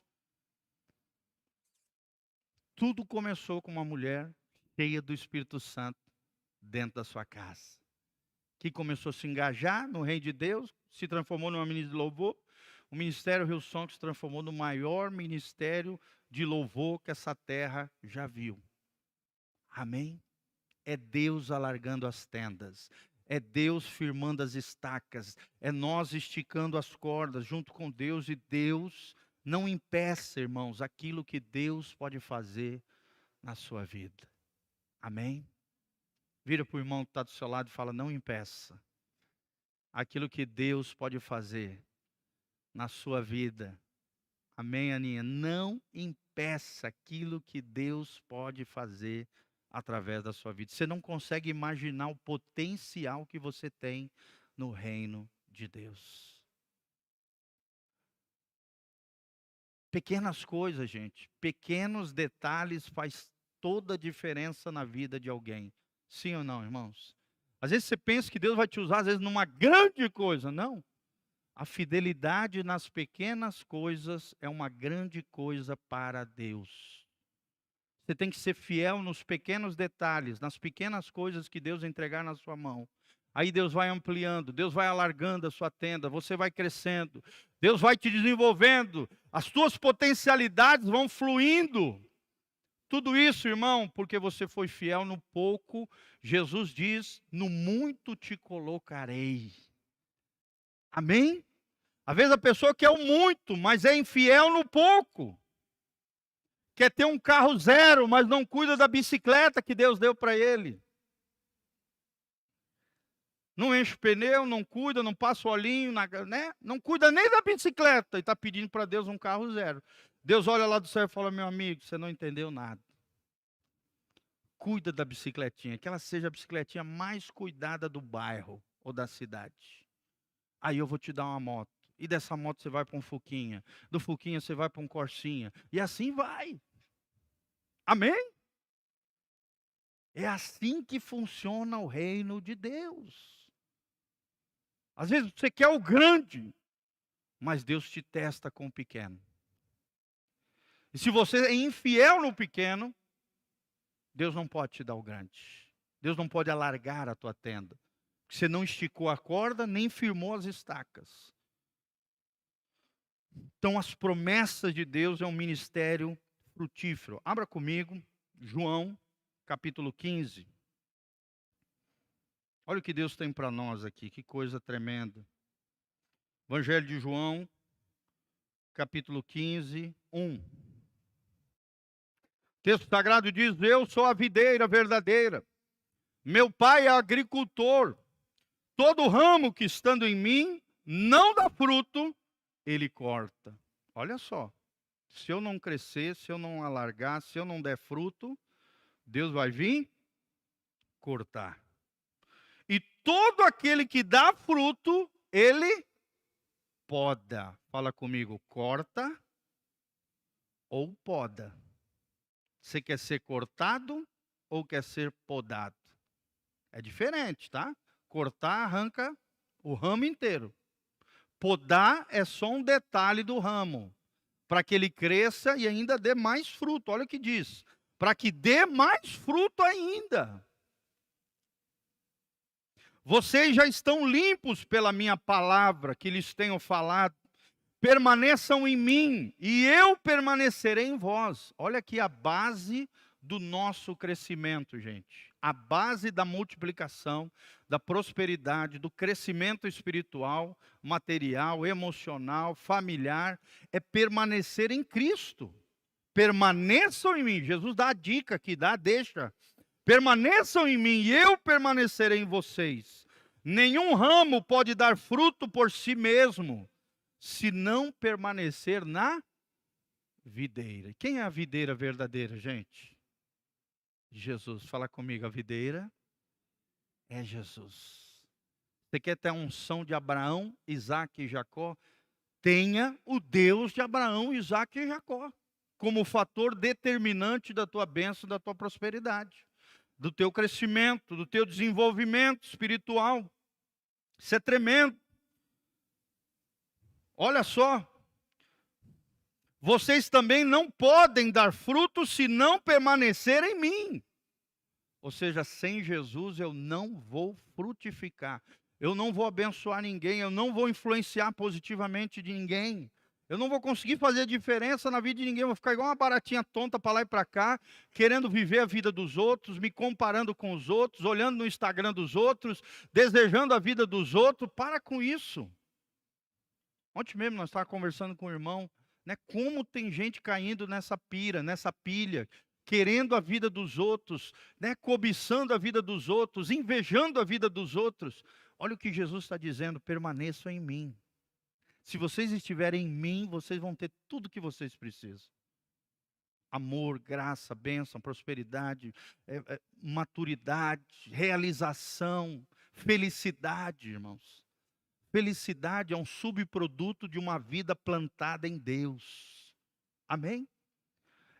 Tudo começou com uma mulher cheia do Espírito Santo dentro da sua casa, que começou a se engajar no reino de Deus, se transformou numa ministra de louvor. O ministério Rio Songs se transformou no maior ministério de louvor que essa terra já viu. Amém? É Deus alargando as tendas, é Deus firmando as estacas, é nós esticando as cordas junto com Deus, e Deus não impeça, irmãos, aquilo que Deus pode fazer na sua vida. Amém? Vira para o irmão que está do seu lado e fala, não impeça aquilo que Deus pode fazer na sua vida. Amém, Aninha? Não impeça aquilo que Deus pode fazer através da sua vida. Você não consegue imaginar o potencial que você tem no reino de Deus. Pequenas coisas, gente, pequenos detalhes faz toda a diferença na vida de alguém. Sim ou não, irmãos? Às vezes você pensa que Deus vai te usar, às vezes, numa grande coisa. Não. A fidelidade nas pequenas coisas é uma grande coisa para Deus. Você tem que ser fiel nos pequenos detalhes, nas pequenas coisas que Deus entregar na sua mão. Aí Deus vai ampliando, Deus vai alargando a sua tenda, você vai crescendo, Deus vai te desenvolvendo, as tuas potencialidades vão fluindo. Tudo isso, irmão, porque você foi fiel no pouco. Jesus diz, no muito te colocarei. Amém? Às vezes a pessoa quer o muito, mas é infiel no pouco. Quer ter um carro zero, mas não cuida da bicicleta que Deus deu para ele. Não enche o pneu, não cuida, não passa o olhinho, né? Não cuida nem da bicicleta e está pedindo para Deus um carro zero. Deus olha lá do céu e fala, meu amigo, você não entendeu nada. Cuida da bicicletinha, que ela seja a bicicletinha mais cuidada do bairro ou da cidade. Aí eu vou te dar uma moto. E dessa moto você vai para um Fuquinha. Do Fuquinha você vai para um Corsinha. E assim vai. Amém? É assim que funciona o reino de Deus. Às vezes você quer o grande, mas Deus te testa com o pequeno. E se você é infiel no pequeno, Deus não pode te dar o grande. Deus não pode alargar a tua tenda. Você não esticou a corda, nem firmou as estacas. Então as promessas de Deus é um ministério frutífero. Abra comigo, João, capítulo 15. Olha o que Deus tem para nós aqui, que coisa tremenda. Evangelho de João, capítulo 15, 1. O texto sagrado diz, eu sou a videira verdadeira. Meu pai é agricultor. Todo ramo que estando em mim não dá fruto, ele corta. Olha só, se eu não crescer, se eu não alargar, se eu não der fruto, Deus vai vir cortar. E todo aquele que dá fruto, ele poda. Fala comigo, corta ou poda. Você quer ser cortado ou quer ser podado? É diferente, tá? Cortar arranca o ramo inteiro. Podar é só um detalhe do ramo, para que ele cresça e ainda dê mais fruto. Olha o que diz, para que dê mais fruto ainda. Vocês já estão limpos pela minha palavra que lhes tenho falado. Permaneçam em mim e eu permanecerei em vós. Olha aqui a base do nosso crescimento, gente. A base da multiplicação, da prosperidade, do crescimento espiritual, material, emocional, familiar, é permanecer em Cristo. Permaneçam em mim. Jesus dá a dica aqui, deixa. Permaneçam em mim e eu permanecerei em vocês. Nenhum ramo pode dar fruto por si mesmo, se não permanecer na videira. Quem é a videira verdadeira, gente? Jesus. Fala comigo, a videira é Jesus. Você quer ter a unção de Abraão, Isaac e Jacó? Tenha o Deus de Abraão, Isaac e Jacó como fator determinante da tua bênção, da tua prosperidade, do teu crescimento, do teu desenvolvimento espiritual. Isso é tremendo. Olha só. Vocês também não podem dar fruto se não permanecer em mim. Ou seja, sem Jesus eu não vou frutificar. Eu não vou abençoar ninguém, eu não vou influenciar positivamente de ninguém. Eu não vou conseguir fazer diferença na vida de ninguém. Eu vou ficar igual uma baratinha tonta para lá e para cá, querendo viver a vida dos outros, me comparando com os outros, olhando no Instagram dos outros, desejando a vida dos outros. Para com isso. Ontem mesmo nós estávamos conversando com o irmão, né, como tem gente caindo nessa pira, nessa pilha, querendo a vida dos outros, né, cobiçando a vida dos outros, invejando a vida dos outros. Olha o que Jesus está dizendo, permaneçam em mim. Se vocês estiverem em mim, vocês vão ter tudo o que vocês precisam. Amor, graça, bênção, prosperidade, maturidade, realização, felicidade, irmãos. Felicidade é um subproduto de uma vida plantada em Deus. Amém?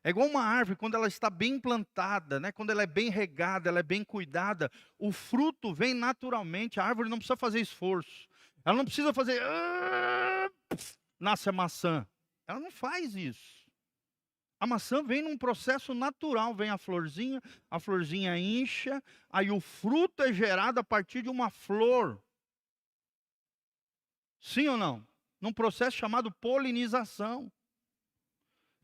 É igual uma árvore, quando ela está bem plantada, né? Quando ela é bem regada, ela é bem cuidada, o fruto vem naturalmente, a árvore não precisa fazer esforço. Ela não precisa fazer, nasce a maçã. Ela não faz isso. A maçã vem num processo natural, vem a florzinha incha, aí o fruto é gerado a partir de uma flor. Sim ou não? Num processo chamado polinização.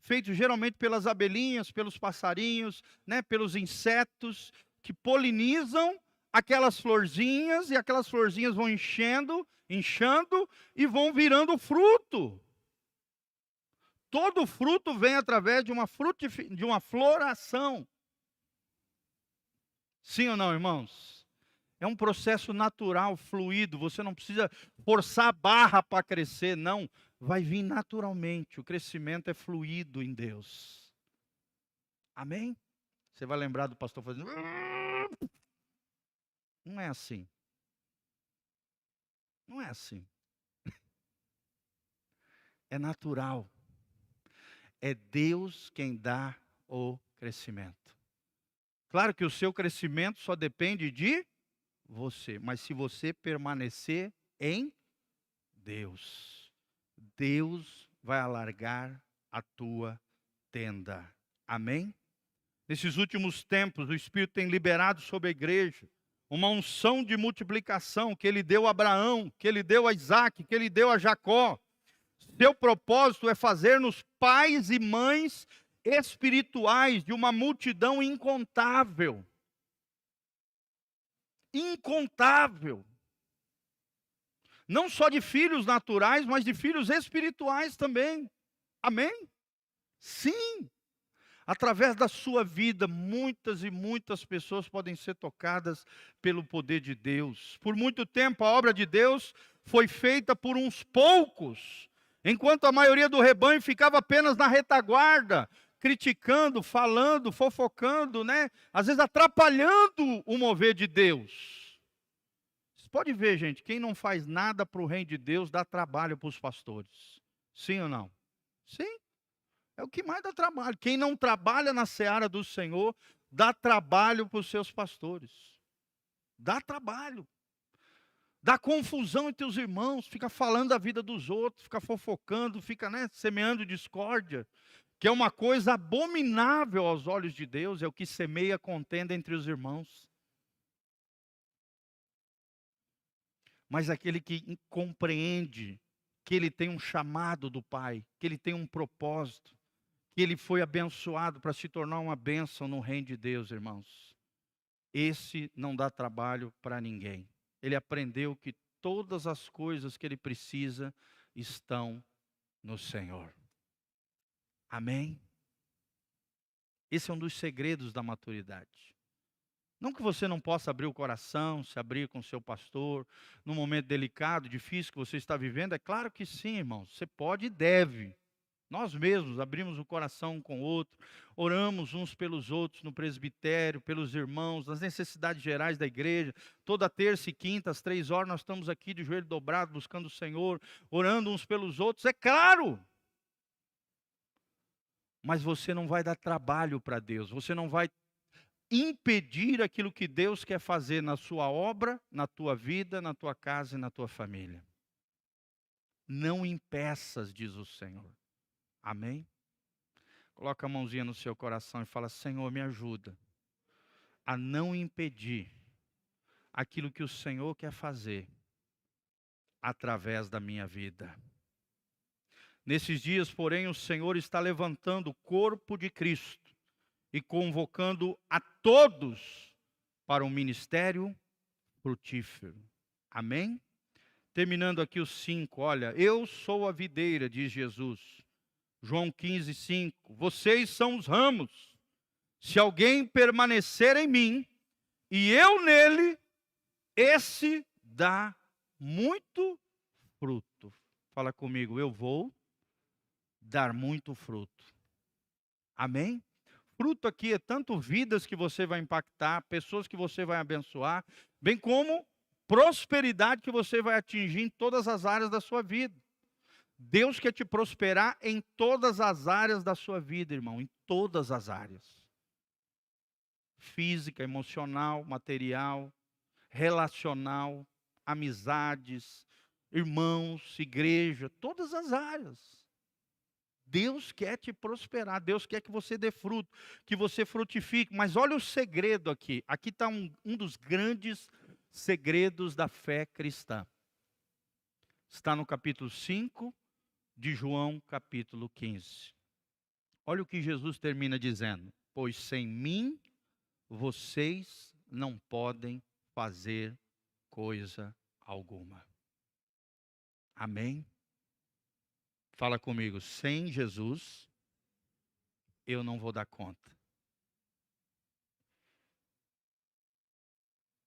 Feito geralmente pelas abelhinhas, pelos passarinhos, né, pelos insetos, que polinizam aquelas florzinhas, e aquelas florzinhas vão enchendo, inchando e vão virando fruto. Todo fruto vem através de uma floração. Sim ou não, irmãos? É um processo natural, fluido. Você não precisa forçar a barra para crescer, não. Vai vir naturalmente. O crescimento é fluido em Deus. Amém? Você vai lembrar do pastor fazendo... Não é assim. Não é assim. É natural. É Deus quem dá o crescimento. Claro que o seu crescimento só depende de você, mas se você permanecer em Deus, Deus vai alargar a tua tenda. Amém? Nesses últimos tempos, o Espírito tem liberado sobre a igreja uma unção de multiplicação que Ele deu a Abraão, que Ele deu a Isaac, que Ele deu a Jacó. Seu propósito é fazer-nos pais e mães espirituais de uma multidão incontável. Incontável. Não só de filhos naturais, mas de filhos espirituais também. Amém? Sim. Através da sua vida, muitas e muitas pessoas podem ser tocadas pelo poder de Deus. Por muito tempo, a obra de Deus foi feita por uns poucos, enquanto a maioria do rebanho ficava apenas na retaguarda, criticando, falando, fofocando, né? Às vezes atrapalhando o mover de Deus. Você pode ver, gente, quem não faz nada para o reino de Deus dá trabalho para os pastores. Sim ou não? Sim. É o que mais dá trabalho. Quem não trabalha na seara do Senhor, dá trabalho para os seus pastores. Dá trabalho. Dá confusão entre os irmãos, fica falando da vida dos outros, fica fofocando, fica, né, semeando discórdia, que é uma coisa abominável aos olhos de Deus, é o que semeia contenda entre os irmãos. Mas aquele que compreende que ele tem um chamado do Pai, que ele tem um propósito, que ele foi abençoado para se tornar uma bênção no reino de Deus, irmãos. Esse não dá trabalho para ninguém. Ele aprendeu que todas as coisas que ele precisa estão no Senhor. Amém? Esse é um dos segredos da maturidade. Não que você não possa abrir o coração, se abrir com o seu pastor, num momento delicado, difícil que você está vivendo. É claro que sim, irmãos. Você pode e deve. Nós mesmos abrimos o coração um com o outro, oramos uns pelos outros no presbitério, pelos irmãos, nas necessidades gerais da igreja. Toda terça e quinta, às 3 horas, nós estamos aqui de joelho dobrado, buscando o Senhor, orando uns pelos outros, é claro. Mas você não vai dar trabalho para Deus, você não vai impedir aquilo que Deus quer fazer na sua obra, na tua vida, na tua casa e na tua família. Não impeças, diz o Senhor. Amém? Coloca a mãozinha no seu coração e fala: Senhor, me ajuda a não impedir aquilo que o Senhor quer fazer através da minha vida. Nesses dias, porém, o Senhor está levantando o corpo de Cristo e convocando a todos para um ministério frutífero. Amém? Terminando aqui os 5, olha, eu sou a videira, diz Jesus. João 15, 5. Vocês são os ramos. Se alguém permanecer em mim e eu nele, esse dá muito fruto. Fala comigo, eu vou dar muito fruto. Amém? Fruto aqui é tanto vidas que você vai impactar, pessoas que você vai abençoar, bem como prosperidade que você vai atingir em todas as áreas da sua vida. Deus quer te prosperar em todas as áreas da sua vida, irmão, em todas as áreas. Física, emocional, material, relacional, amizades, irmãos, igreja, todas as áreas. Deus quer te prosperar, Deus quer que você dê fruto, que você frutifique. Mas olha o segredo aqui. Aqui está um dos grandes segredos da fé cristã. Está no capítulo 5 de João, capítulo 15. Olha o que Jesus termina dizendo: pois sem mim vocês não podem fazer coisa alguma. Amém? Fala comigo, sem Jesus, eu não vou dar conta.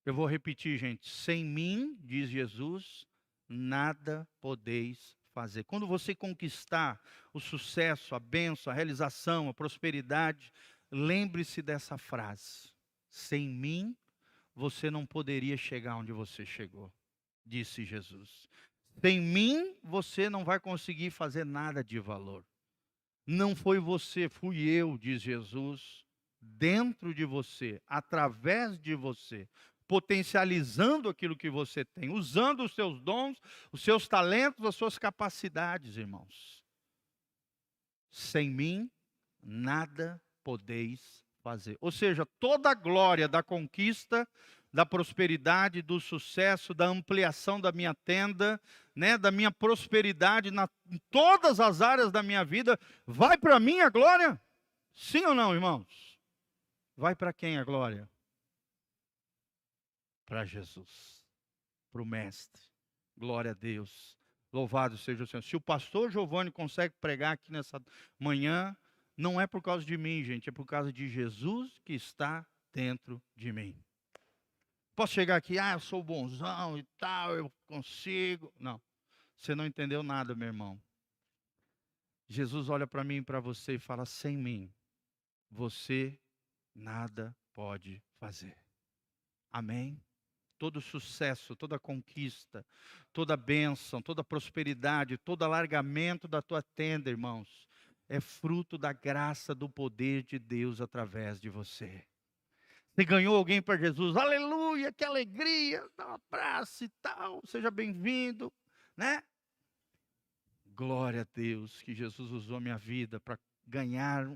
Eu vou repetir, gente. Sem mim, diz Jesus, nada podeis fazer. Quando você conquistar o sucesso, a bênção, a realização, a prosperidade, lembre-se dessa frase. Sem mim, você não poderia chegar onde você chegou, disse Jesus. Sem mim, você não vai conseguir fazer nada de valor. Não foi você, fui eu, diz Jesus, dentro de você, através de você, potencializando aquilo que você tem, usando os seus dons, os seus talentos, as suas capacidades, irmãos. Sem mim, nada podeis fazer. Ou seja, toda a glória da conquista, da prosperidade, do sucesso, da ampliação da minha tenda, né, da minha prosperidade em todas as áreas da minha vida, vai para mim a glória? Sim ou não, irmãos? Vai para quem a glória? Para Jesus, para o Mestre. Glória a Deus. Louvado seja o Senhor. Se o pastor Giovanni consegue pregar aqui nessa manhã, não é por causa de mim, gente, é por causa de Jesus que está dentro de mim. Posso chegar aqui, eu sou bonzão e tal, eu consigo. Não, você não entendeu nada, meu irmão. Jesus olha para mim e para você e fala, sem mim, você nada pode fazer. Amém? Todo sucesso, toda conquista, toda bênção, toda prosperidade, todo alargamento da tua tenda, irmãos, é fruto da graça, do poder de Deus através de você. Você ganhou alguém para Jesus, aleluia, que alegria, dá um abraço e tal, seja bem-vindo, né? Glória a Deus que Jesus usou minha vida para ganhar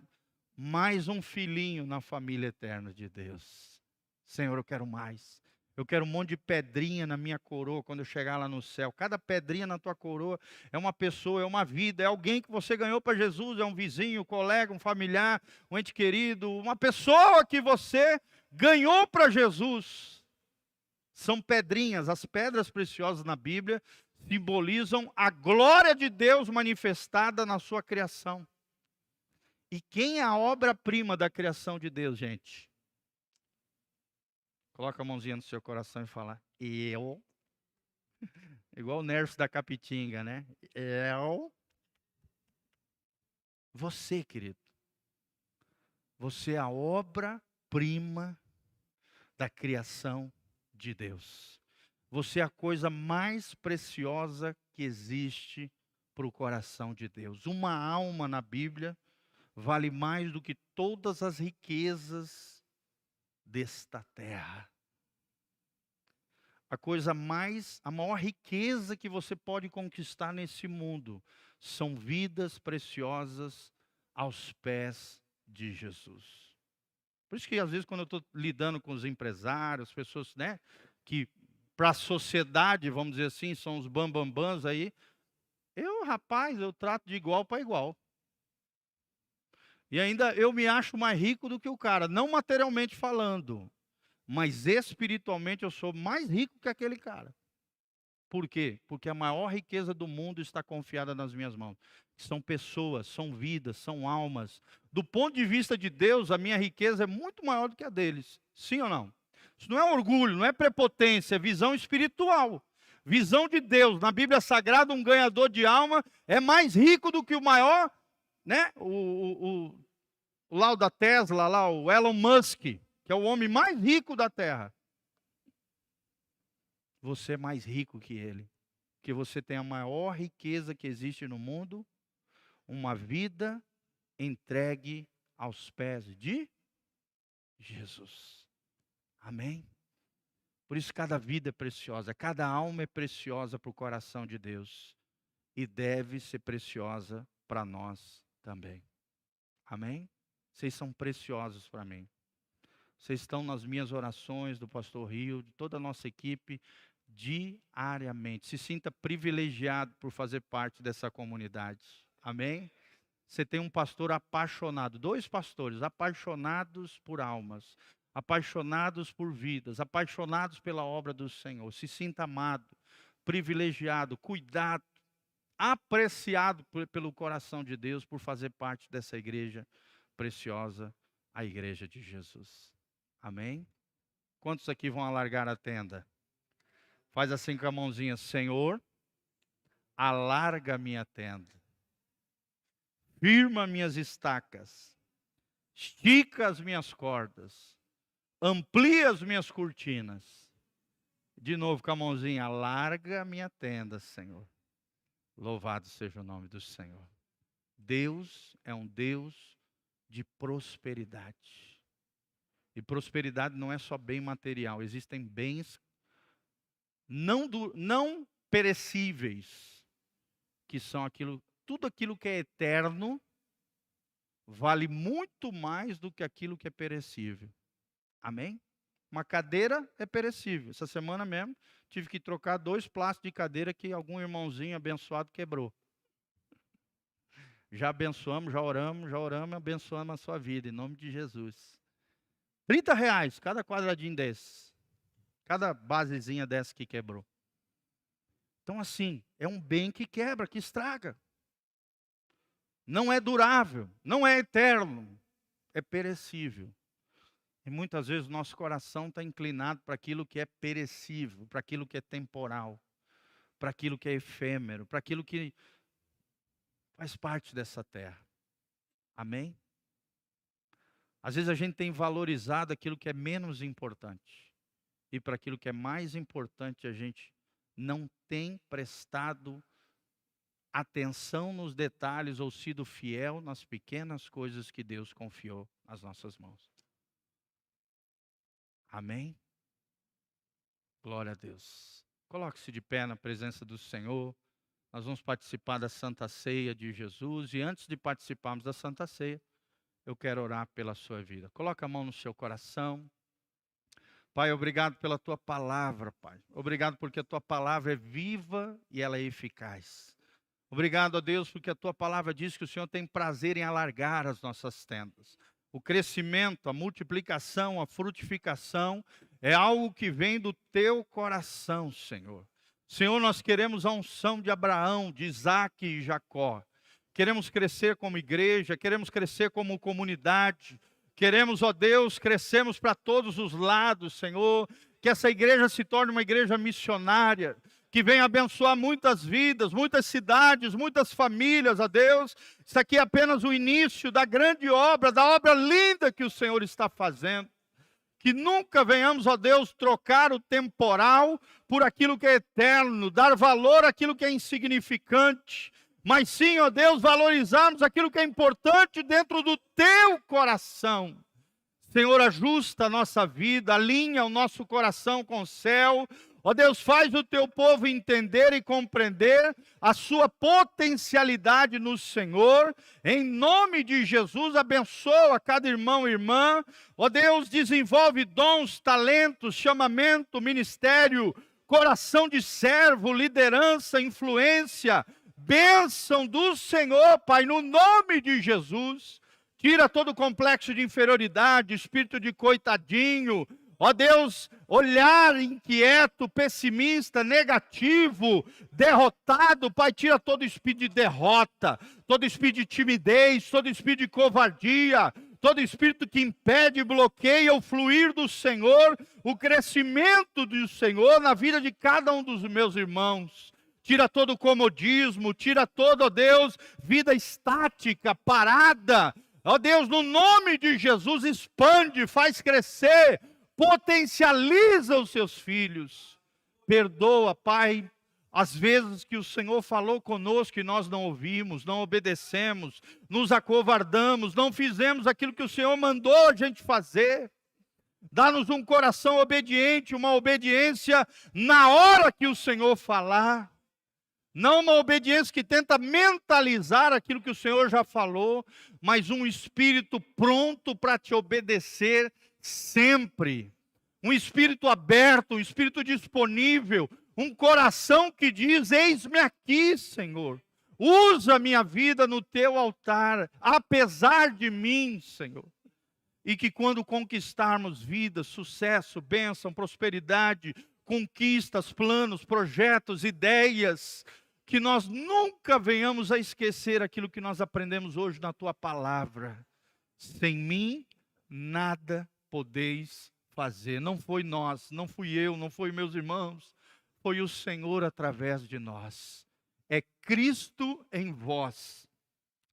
mais um filhinho na família eterna de Deus. Senhor, eu quero mais. Eu quero um monte de pedrinha na minha coroa quando eu chegar lá no céu. Cada pedrinha na tua coroa é uma pessoa, é uma vida, é alguém que você ganhou para Jesus, é um vizinho, um colega, um familiar, um ente querido, uma pessoa que você ganhou para Jesus. São pedrinhas, as pedras preciosas na Bíblia simbolizam a glória de Deus manifestada na sua criação. E quem é a obra-prima da criação de Deus, gente? Coloca a mãozinha no seu coração e fala, eu. Igual o Nerf da Capitinga, né? Eu. Você, querido. Você é a obra-prima da criação de Deus. Você é a coisa mais preciosa que existe para o coração de Deus. Uma alma na Bíblia vale mais do que todas as riquezas desta terra. A maior riqueza que você pode conquistar nesse mundo são vidas preciosas aos pés de Jesus. Por isso que às vezes quando eu estou lidando com os empresários, pessoas, né, que para a sociedade, vamos dizer assim, são os bambambãs aí, eu trato de igual para igual. E ainda eu me acho mais rico do que o cara, não materialmente falando, mas espiritualmente eu sou mais rico que aquele cara. Por quê? Porque a maior riqueza do mundo está confiada nas minhas mãos. São pessoas, são vidas, são almas. Do ponto de vista de Deus, a minha riqueza é muito maior do que a deles. Sim ou não? Isso não é orgulho, não é prepotência, é visão espiritual. Visão de Deus. Na Bíblia Sagrada, um ganhador de alma é mais rico do que o maior, né? O lá o da Tesla, lá, o Elon Musk, que é o homem mais rico da Terra. Você é mais rico que ele. Porque você tem a maior riqueza que existe no mundo, uma vida entregue aos pés de Jesus. Amém? Por isso cada vida é preciosa, cada alma é preciosa para o coração de Deus. E deve ser preciosa para nós também. Amém? Vocês são preciosos para mim. Vocês estão nas minhas orações, do pastor Rio, de toda a nossa equipe, diariamente. Se sinta privilegiado por fazer parte dessa comunidade. Amém? Você tem um pastor apaixonado, 2 pastores apaixonados por almas, apaixonados por vidas, apaixonados pela obra do Senhor. Se sinta amado, privilegiado, cuidado, apreciado pelo coração de Deus por fazer parte dessa igreja preciosa, a igreja de Jesus. Amém? Quantos aqui vão alargar a tenda? Faz assim com a mãozinha: Senhor, alarga a minha tenda, firma minhas estacas, estica as minhas cordas, amplia as minhas cortinas. De novo com a mãozinha: alarga a minha tenda, Senhor. Louvado seja o nome do Senhor. Deus é um Deus de prosperidade. E prosperidade não é só bem material, existem bens não perecíveis, que são tudo aquilo que é eterno, vale muito mais do que aquilo que é perecível. Amém? Uma cadeira é perecível. Essa semana mesmo, tive que trocar 2 plásticos de cadeira que algum irmãozinho abençoado quebrou. Já abençoamos, já oramos, abençoamos a sua vida, em nome de Jesus. R$30 cada quadradinho desse. Cada basezinha dessa que quebrou. Então assim, é um bem que quebra, que estraga. Não é durável, não é eterno, é perecível. E muitas vezes o nosso coração está inclinado para aquilo que é perecível, para aquilo que é temporal, para aquilo que é efêmero, para aquilo que faz parte dessa terra. Amém? Às vezes a gente tem valorizado aquilo que é menos importante. E para aquilo que é mais importante, a gente não tem prestado atenção nos detalhes ou sido fiel nas pequenas coisas que Deus confiou às nossas mãos. Amém? Glória a Deus. Coloque-se de pé na presença do Senhor. Nós vamos participar da Santa Ceia de Jesus. E antes de participarmos da Santa Ceia, eu quero orar pela sua vida. Coloque a mão no seu coração. Pai, obrigado pela tua palavra, Pai. Obrigado porque a tua palavra é viva e ela é eficaz. Obrigado a Deus porque a tua palavra diz que o Senhor tem prazer em alargar as nossas tendas. O crescimento, a multiplicação, a frutificação é algo que vem do teu coração, Senhor. Senhor, nós queremos a unção de Abraão, de Isaque e Jacó. Queremos crescer como igreja, queremos crescer como comunidade. Queremos, ó Deus, crescemos para todos os lados, Senhor. Que essa igreja se torne uma igreja missionária, que venha abençoar muitas vidas, muitas cidades, muitas famílias, ó Deus. Isso aqui é apenas o início da grande obra, da obra linda que o Senhor está fazendo. Que nunca venhamos, ó Deus, trocar o temporal por aquilo que é eterno, dar valor àquilo que é insignificante. Mas sim, ó Deus, valorizarmos aquilo que é importante dentro do teu coração. Senhor, ajusta a nossa vida, alinha o nosso coração com o céu. Ó Deus, faz o teu povo entender e compreender a sua potencialidade no Senhor. Em nome de Jesus, abençoa cada irmão e irmã. Ó Deus, desenvolve dons, talentos, chamamento, ministério, coração de servo, liderança, influência, bênção do Senhor, Pai, no nome de Jesus. Tira todo o complexo de inferioridade, espírito de coitadinho. Ó Deus, olhar inquieto, pessimista, negativo, derrotado. Pai, tira todo espírito de derrota, todo espírito de timidez, todo espírito de covardia, todo espírito que impede e bloqueia o fluir do Senhor, o crescimento do Senhor na vida de cada um dos meus irmãos. Tira todo o comodismo, tira todo, ó Deus, vida estática, parada. Ó Deus, no nome de Jesus, expande, faz crescer, potencializa os seus filhos. Perdoa, Pai, as vezes que o Senhor falou conosco e nós não ouvimos, não obedecemos, nos acovardamos, não fizemos aquilo que o Senhor mandou a gente fazer. Dá-nos um coração obediente, uma obediência na hora que o Senhor falar. Não uma obediência que tenta mentalizar aquilo que o Senhor já falou, mas um espírito pronto para te obedecer sempre. Um espírito aberto, um espírito disponível, um coração que diz: eis-me aqui, Senhor. Usa a minha vida no teu altar, apesar de mim, Senhor. E que quando conquistarmos vida, sucesso, bênção, prosperidade, conquistas, planos, projetos, ideias, que nós nunca venhamos a esquecer aquilo que nós aprendemos hoje na tua palavra. Sem mim, nada podeis fazer. Não foi nós, não fui eu, não foi meus irmãos, foi o Senhor através de nós. É Cristo em vós,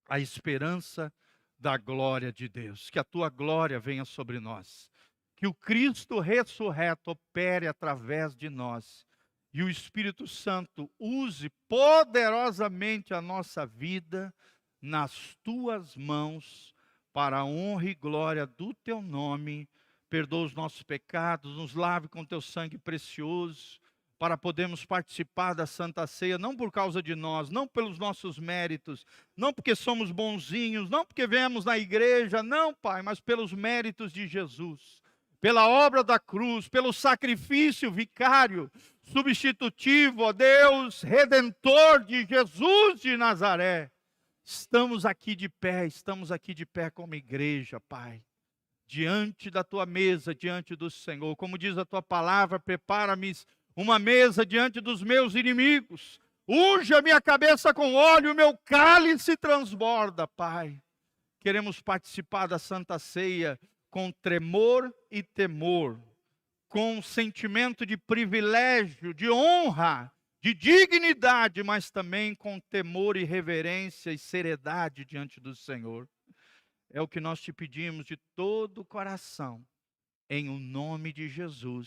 a esperança da glória de Deus. Que a tua glória venha sobre nós. Que o Cristo ressurreto opere através de nós. E o Espírito Santo use poderosamente a nossa vida nas tuas mãos, para a honra e glória do teu nome. Perdoa os nossos pecados, nos lave com teu sangue precioso, para podermos participar da Santa Ceia, não por causa de nós, não pelos nossos méritos, não porque somos bonzinhos, não porque viemos na igreja, não, Pai, mas pelos méritos de Jesus, pela obra da cruz, pelo sacrifício vicário, substitutivo, ó Deus, redentor de Jesus de Nazaré. Estamos aqui de pé como igreja, Pai, diante da tua mesa, diante do Senhor. Como diz a tua palavra, prepara-me uma mesa diante dos meus inimigos. Unge a minha cabeça com óleo, o meu cálice transborda, Pai. Queremos participar da Santa Ceia com tremor e temor, com sentimento de privilégio, de honra, de dignidade, mas também com temor e reverência e seriedade diante do Senhor. É o que nós te pedimos de todo o coração, em o nome de Jesus.